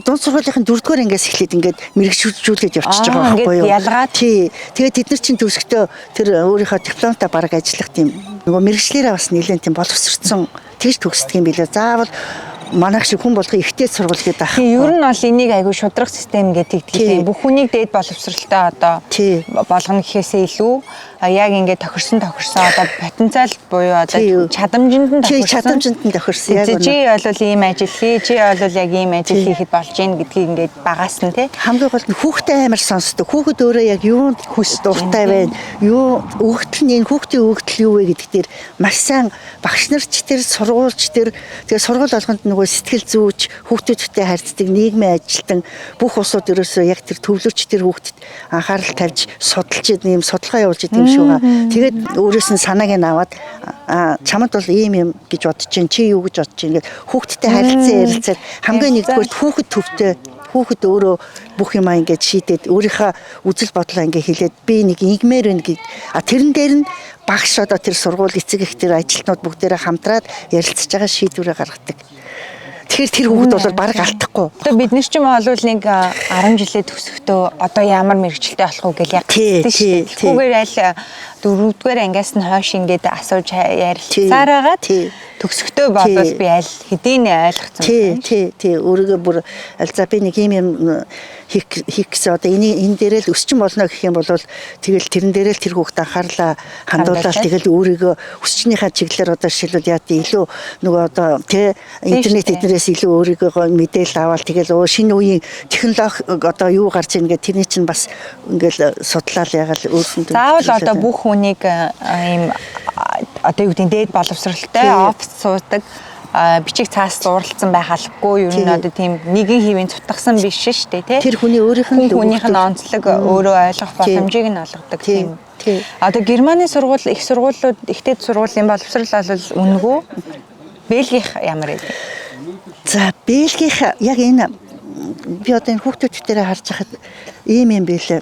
дунд сургуулийн 4-р ангиас эхлээд ингээд мэрэгжүүлээд явчихж байгаа байхгүй юу? Ялгаад. Тий. Тэгээд тэд нар чинь төгсөхдөө тэр өөрийнхөө дипломтой бараг ажиллах тийм нөгөө мэрэгчлэрээ бас нэлээд тийм боловсрцсан тэгж төгсдөг юм билээ. Заавал манайх шиг хүн болгох ихтэй сургууль гэдэг ах. Ер нь бол энийг айгүй шудрах систем гэдэг тийм бүх хүнийг дээд боловсралтай одоо болгоно гэхээсээ илүү яг ингээд тохирсон одоо потенциал буюу одоо чадамжинд нь тохирсон яг үнэ. Чи бол ийм ажил хий, чи бол яг ийм ажил хийхэд болж гин гэдгийг ингээд багаас нь тий. Хамгийн гол нь хүүхдээ амар сонсдог. Хүүхэд өөрөө яг юунд хүс дуртай байна? Юу өгөгдөл нь энэ хүүхдийн өгөгдөл юу вэ гэдэг дээр маш сайн багш нарч тэр сургуульч тэр тэгээ сургууль болгонд нөгөө сэтгэл зүйч хүүхдүүдтэй харьцдаг нийгмийн ажилтан бүх улсууд ерөөсөө яг тэр төвлөрч тэр хүүхдэд анхаарал тавьж судалж ийм судалгаа явуулж идэв юм шиг байгаа. Тэгээд өөрөөс нь санааг нь аваад чамд бол ийм гэж бодож чинь чи юу гэж бодож чинь ингээд хүүхдтэй харилцан ярилцаад хамгийн нэгдүгээр хүүхэд төвтэй хүүхэд өөрөө бүх юм ингээд шийдээд өөрийнхөө үзэл бодлоо ингээд хэлээд би нэг игмээр байна гэд. Тэрэн дээр нь багш одоо тэр сургууль эцэг их тэр ажилтнууд бүгдээрээ хамтраад ярилцж байгаа шийдвэрээ гаргадаг. Тэгэхээр тэр хүүхэд бол бараг алдахгүй. Одоо бид нар ч юм бол нэг 10 жилээ төгсөхдөө одоо ямар мэрэгчлээ болох вэ гэж яг хэлсэн шүү дээ. Түүгээр аль 4-р ангиас нь хойш ингээд асууж ярилцсаар байгаа. Төгсөхдөө болвол би аль хэдийн ойлгоцсон. Тий. Өөрийгөө бүр аль за би нэг юм хийх гэсэн одоо энэ дээрээ л өсчин болно гэх юм бол тэгэл тэрэн дээрээ л тэр хүүхдэд анхаарлаа хандуулаад тэгэл өөрийгөө өсчнийхаа чиглэлээр одоо жишээлбэл яа тий илүү нөгөө одоо тий интернет эднэрээс илүү өөрийгөө мэдээлэл аваад тэгэл шинэ үеийн технологи одоо юу гарч ийн гэх тэрний чинь бас ингээл судлаад ягаал өөрсөндөө заавал одоо бүх хүнийг ийм одоо юу гэдэг дээд боловсралтай офс суудаг бичиг цаас зурлалцсан байх албагүй ер нь одоо тийм нэгэн хэвийн цутгасан биш шүү дээ тий. Тэр хүний өөрийнх нь онцлог өөрөө ойлгох боломжийг нь олгодог тийм. Одоо Германы сургууль их сургуулиуд ихтэй сургуулийн боловсрал бол үнэгүй. Бельгийнх ямар вэ? За Бельгийнх яг энэ би одоо энэ хүүхдүүд дээр харж байхад ийм юм байлаа.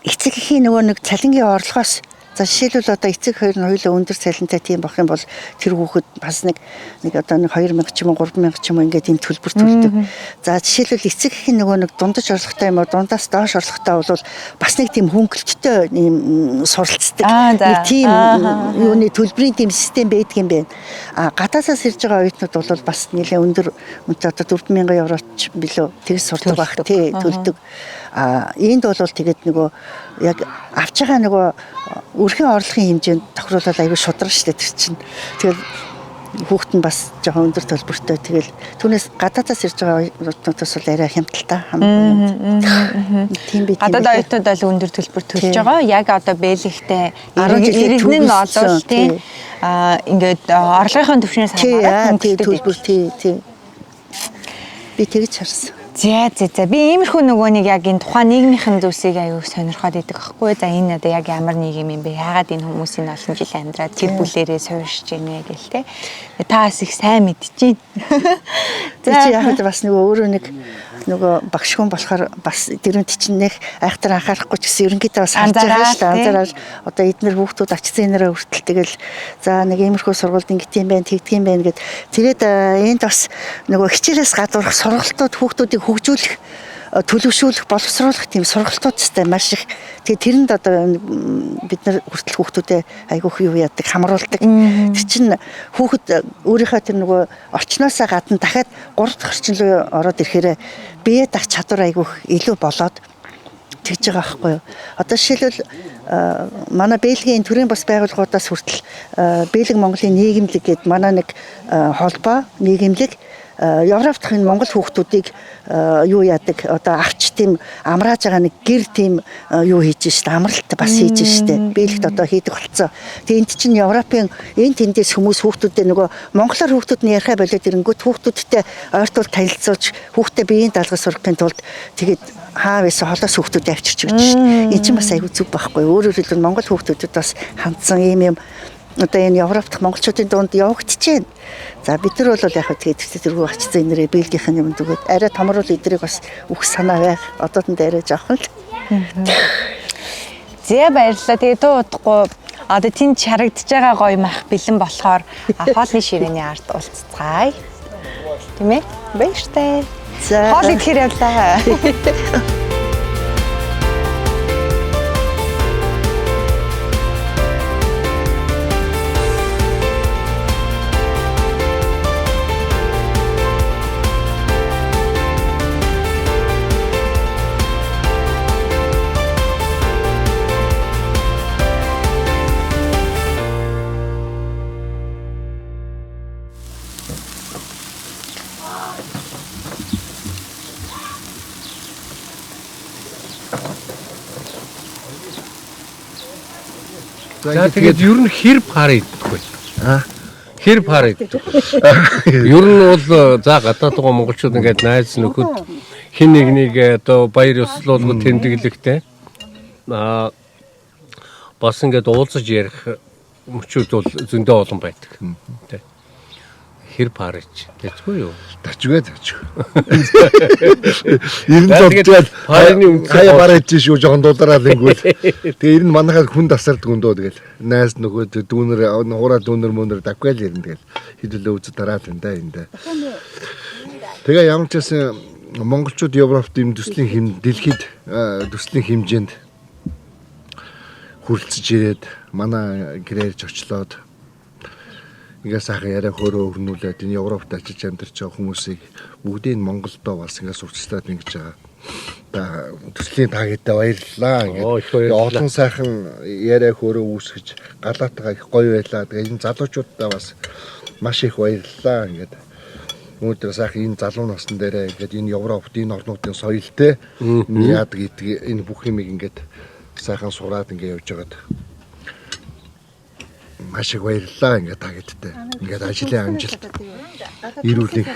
Эцэг эхийн нөгөө нэг цалингийн орлогоос за жишээлбэл одоо эцэг хоёр нь хоёулаа өндөр цалинтай тийм болох юм бол тэр хүүхэд бас нэг одоо нэг 2000 ч юм уу 3000 ч юм уу ингээд ийм төлбөр төлдөг. За жишээлбэл эцэг эхийн нөгөө нэг дундаж орлоготой юм уу дундаас доош орлоготой бол бас нэг тийм хөнгөлөлттэй ийм суралцдаг. Нэг тийм юуны төлбөрийн тийм систем байдаг юм байна. Гадаасаас ирж байгаа оюутнууд бол бас нэлээд өндөр үнэтэй одоо 4000 евроч билүү тэгс сурдаг байх тий төлдөг. Энд бол тэгээд нөгөө яг авч байгаа нөгөө өрхийн орлогын хэмжээнд тохируулаад аягүй шудраг штэ тэр чинь. Тэгэл хүүхэд нь бас жоохон өндөр төлбөртэй. Тэгэл түүнээс гадаадаас ирж байгаа оюутнуудаас бол арай хямдалтай хамгийн. Тийм би. Гадаад оюутнууд бол өндөр төлбөр төлж байгаа. Яг одоо бэлэгтэй 10 жилийн нь олвол тийм ингээд орлогын төвшнээс хамаарат төлбөр тий. Би тэгж харсан. За би иймэрхүү нөгөө нэг яг энэ тухайн нийгмийн зүйлсийг аюу сонирхоод идэг байхгүй. За энэ одоо яг ямар нийгэм юм бэ? Яагаад энэ хүмүүсийн олон жил амьдраад тэр бүлээрээ суурьшиж байна гэл те. Та бас их сайн мэдчихээн. За яг бас нөгөө өөрөө нөгөө багш хүн болохоор бас дэрэнт чинь нэг айхтар анхаарахгүй ч гэсэн ерөнхийдөө бас харж байгаа шүү дээ. Анзаараад одоо эдгээр хүүхдүүд очицсан нэрээ хүртэл тэгэл за нэг иймэрхүү сургуульд ингэт юм байна, тэгдэг юм байна гэд тэгээд энд бас нөгөө хичээлээс гадуурх сургалтууд хүүхдүүдийг хөгжүүлэх төлөвшүүлэх, боловсруулах тийм сургалтуудтай маш их. Тэгээ тэрэнд одоо бид нар хүртэл хүүхдүүдэд айгүйх юу яадаг, хамруулдаг. Тэр чинь хүүхэд өөрийнхөө тэр нөгөө орчноосоо гадна дахиад 3 дахь орчин руу ороод ирэхээр бие дах чадвар айгүйх илүү болоод тэгж байгаа байхгүй юу. Одоо жишээлбэл манай Бельгийн төрийн бас байгууллагуудаас хүртэл Бельги Монголын нийгэмлэг гэдэг манай нэг холбоо нийгэмлэг Европ дахь энэ Монгол хүүхдүүдийг юу яадаг одоо авч тийм амрааж байгаа нэг гэр тийм юу хийж штэ амралт бас хийж штэ Бельгид одоо хийдэг болцоо. Тэгээ энд чинь Европын энэ тэндээс хүмүүс хүүхдүүдээ нөгөө монголоор хүүхдүүд нь ярихаа болоод ирэнгүүт хүүхдүүдтэй ойртол танилцуулж хүүхдээ биеийн даалгавар сургахын тулд тэгээд хаа вэсэ холоос хүүхдүүдээ авчирч өгч штэ. Энд чинь бас айгүй зүг байхгүй. Өөрөөр хэлбэл монгол хүүхдүүдэд бас хандсан юм одоо энэ Европ дахь монголчуудын дунд явагдчихээн. За бид нар бол яг тэгээд тэргүй очицсан нэрээ Бельгийнхэн юм дүүгээд арай томрол эдрийг бас үх санаа байх. Одоодонд арай жоохон л. Зэ баярлалаа. Тэгээд удахгүй одоо тэнд харагдаж байгаа гоё мах бэлэн болохоор хоолны ширээний ард уулзцгаая. Тийм ээ? Баяртай. За хоол идэхээр явлаа. За тэгээд ер нь хэр пар идэх вэ? Хэр пар идэх. Ер нь бол за гадаад байгаа монголчууд ингээд найз нөхөд хин нэгнийг одоо баяр ёслуулгад тэмдэглэхтэй. Бас ингээд уулзаж ярих мөчүүд бол зөндөө олон байдаг. Тэ. Хэр пар ич. Тэцгүй юу? Тачгүй. Ер нь зовжгаад хаяа пар ич шүү жоохон дулаараад ингүүл. Тэгээ ер нь манайхаа хүн тасардаг өндөө тэгэл найз нөгөө дүүнэр хуураа дүүнэр мөнөр давгаал ирнэ тэгэл хэдүүлээ үзэж дараад энэ да. Тэгээ ямар ч байсан монголчууд Европт юм төслийн дэлхийд төслийн хэмжээнд хүрэлцэж ирээд манай гэрээрж очлоод ингээд сайхан яриа хөөрөө өрнүүлээд энэ Европт очиж амьдарч байгаа хүмүүсийг бүгдийг Монголдоо бас ингээд сурчлаад ингэж байгаа. Та төслийн таагидаа баярлалаа ингээд олон сайхан яриа хөөрөө үүсгэж галаатайгаа их гоё байлаа. Тэгээ энэ залуучуудаа бас маш их баярлалаа ингээд. Өнөөдөр сайхан энэ залуу насны дээрээ ингээд энэ Европт энэ орнуудын соёлтэй яадаг гэдэг энэ бүх юмыг ингээд сайхан сураад ингээд явж байгаад маш их баярлалаа ингээд тагидтай. Ингээд ажлын амжилт ирүүлэх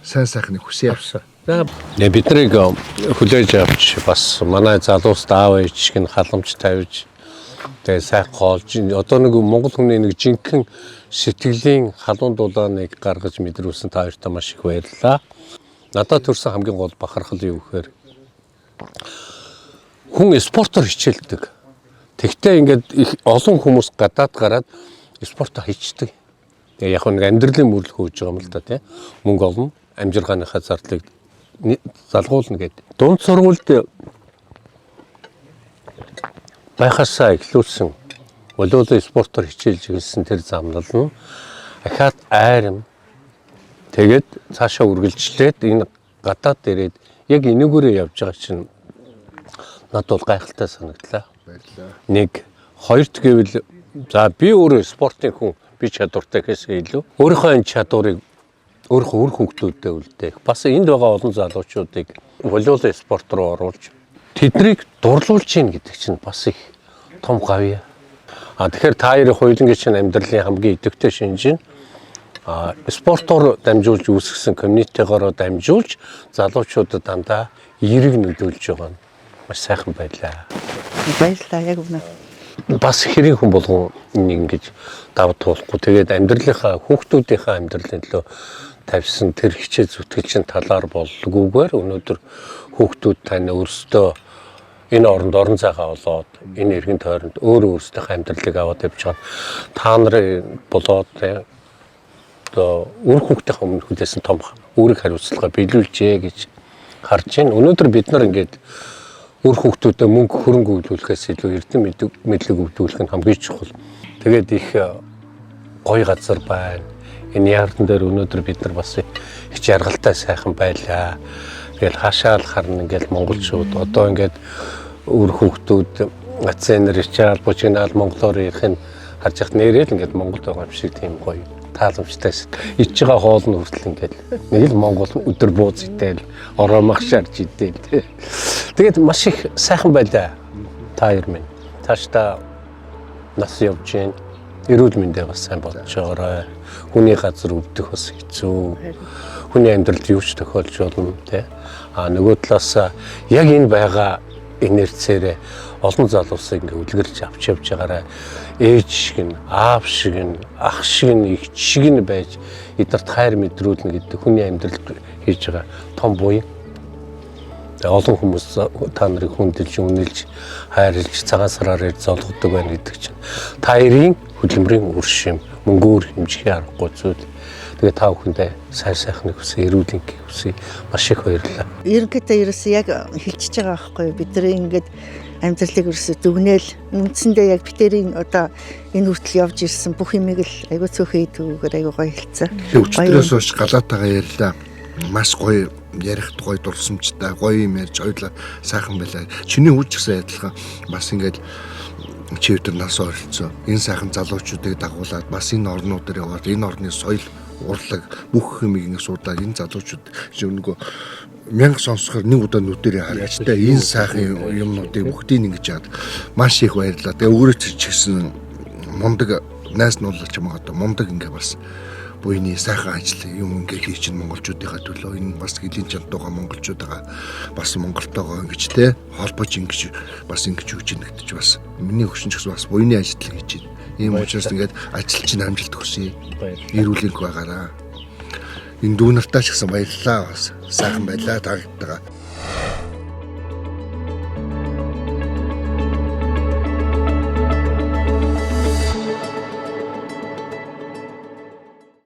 сайн сайхныг хүсье авсан. За бид нарыг хүлээж авч бас манай залуус даав ээж гэн халамж тавьж тэгээ сайхан хоолж одоо нэг монгол хүний нэг жинхэнэ сэтгэлийн халуун дулааныг гаргаж мэдрүүлсэн та хоёртаа маш их баярлалаа. Надад төрсэн хамгийн гол бахархал юу гэхээр хүн спортоор хичээлдэг. Тэгтээ ингээд их олон хүмүүс гадаад гараад спортоо хийчдэг. Тэгээ яг нэг амьдралын мөрлөх хөөж байгаа юм л да тий. Мөнгө олно, амжиргааныхаа зардлыг залгуулна гэдэг. Дунд сургуульд байхасаа эхлүүлсэн волейбол спортоор хичээлж ирсэн тэр замнал нь ахаад айрам тэгээд цаашаа үргэлжлээд энэ гадаад дээрээд яг энэгээрээ явж байгаа чинь над бол гайхалтай санагдлаа. Нэг хоёрт гэвэл за би өөрөө спортын хүн би чадвартай гэхээсээ илүү өөрийнхөө энэ чадварыг өөрийнхөө үр хөвгтүүдэд үлдээх бас энд байгаа олон залуучуудыг волейбол спорт руу оруулж тэднийг дурлуулж гин гэдэг чинь бас их том гавья. Тэгэхээр та хоёрын хоёулангийн чинь амьдралын хамгийн идэвхтэй шинж нь спортоор дамжуулж үүсгэсэн комьюнитигоороо дамжуулж залуучуудад дандаа эерэг нөлөөлж байгаа нь маш сайхан байлаа. Баярлалаа яг үнэ. Бас хэрэг хүн болгон ингэж давд туулахгүй тэгээд амьдралынхаа хүүхдүүдийнхээ амьдралын төлөө тавьсан тэр хичээл зүтгэлчин талаар боллгүйгээр өнөөдөр хүүхдүүд тань өөрсдөө энэ оронд орон зайгаа олоод энэ эргэн тойронд өөрсдийнхээ амьдралыг аваад явж байгаа. Та нарын болоод үр хүүхдийн өмнө хүлээсэн том үүрэг хариуцлага биелүүлжээ гэж харж байна. Өнөөдөр бид нар ингээд үр хүүхдүүдэд мөнгө хөрөнгө өгүүлэхээс илүү эрдэм мэдлэг өгүүлэх нь хамгийн чухал. Тэгээд их гоё газар байна. Энэ яардан дээр өнөөдөр бид нар бас их жаргалтай сайхан байлаа. Тэгэл хаашаал харна ингээд монголчууд одоо ингээд үр хүүхдүүд аценэр Ричард Бужинал монголоор ярих нь харж яхад нэрэл ингээд Монголд байгаа юм шиг тийм гоё тааламжтай. Ич байгаа хоол нь хүртэл ингээд нэг л Монгол өдөр бууз идээл ороомах шарж идээл. Тэгээд маш их сайхан байлаа. Та хоёр минь тааштай нас явж гин эрүүл мэндээ бас сайн болж байгаарай. Хүний газар өвдөх бас хэцүү. Хүний амьдралд юу ч тохиолж болно тий. Нөгөө талаас яг энэ байгаа инерцээрээ олон залуусыг ингээ үлгэрж авч явж байгаарай. Ээж шиг нь, аав шиг нь, ах шиг нь, их шиг нь байж эднэрт хайр мэдрүүлнэ гэдэг хүний амьдралд хийж байгаа том буян. Олон хүмүүс та нарыг хүндэлж, үнэлж, хайрлж, цагаан сараар ирж золгодог байна гэдэг чинь та хоёрын хөдөлмөрийн үр шим, мөнгөөр хэмжих аргагүй зүйл. Тэгээ та бүхэндээ сайн сайхныг хүсье, эрүүл мэндийг хүсье. Маш их баярлалаа. Ерөнхийдөө ерөөсөө яг хэлчихэж байгаа байхгүй юу? Бид нар ингээд амьдралыг ерөөсөө дүгнээл үндсэндээ яг битэрийн одоо энэ хүртэл явж ирсэн бүх юмыг л айгүй цөөхөн идвүүгээр айгүй гоё хэлцээ. Өчтөрөөс хойш галаатайгаа ярьлаа. Маш гоё ярих гоё дурсамжтай, гоё юм ярьж ойлоо сайхан байлаа. Чиний үуч гэсэн адилхан бас ингээд чи өдөр нас ойролцоо. Энэ сайхан залуучуудыг дагуулад бас энэ орнууд дээр яваад энэ орны соёл урлаг бүх юмыг ингэ судлаад энэ залуучууд нөгөө мянга сонсохоор нэг удаа нүдэрээ хараач та энэ сайхан юмнуудыг бүгдийг ингэж яад маш их баярлалаа. Тэгээ өөрөө ч гэсэн мундаг найс нуулаач юм одоо мундаг ингэ бас буйны сайхан ажил юм ингээ хийж ин монголчуудынхаа төлөө энэ бас хэлийн чантуугаа монголчуудаа бас монголтойгоо ингэж те холбож ингэж бас ингэж өгч ийн гэдэг чи бас миний хөшин ч гэсэн бас буйны ажил хийж ийн. Ийм учраас ингээд ажил чинь амжилт хүсье. Эрүүлэнг байгаараа. Энэ дүүнартаа ч гэсэн баярлалаа бас сайхан байлаа та бүхэндээ.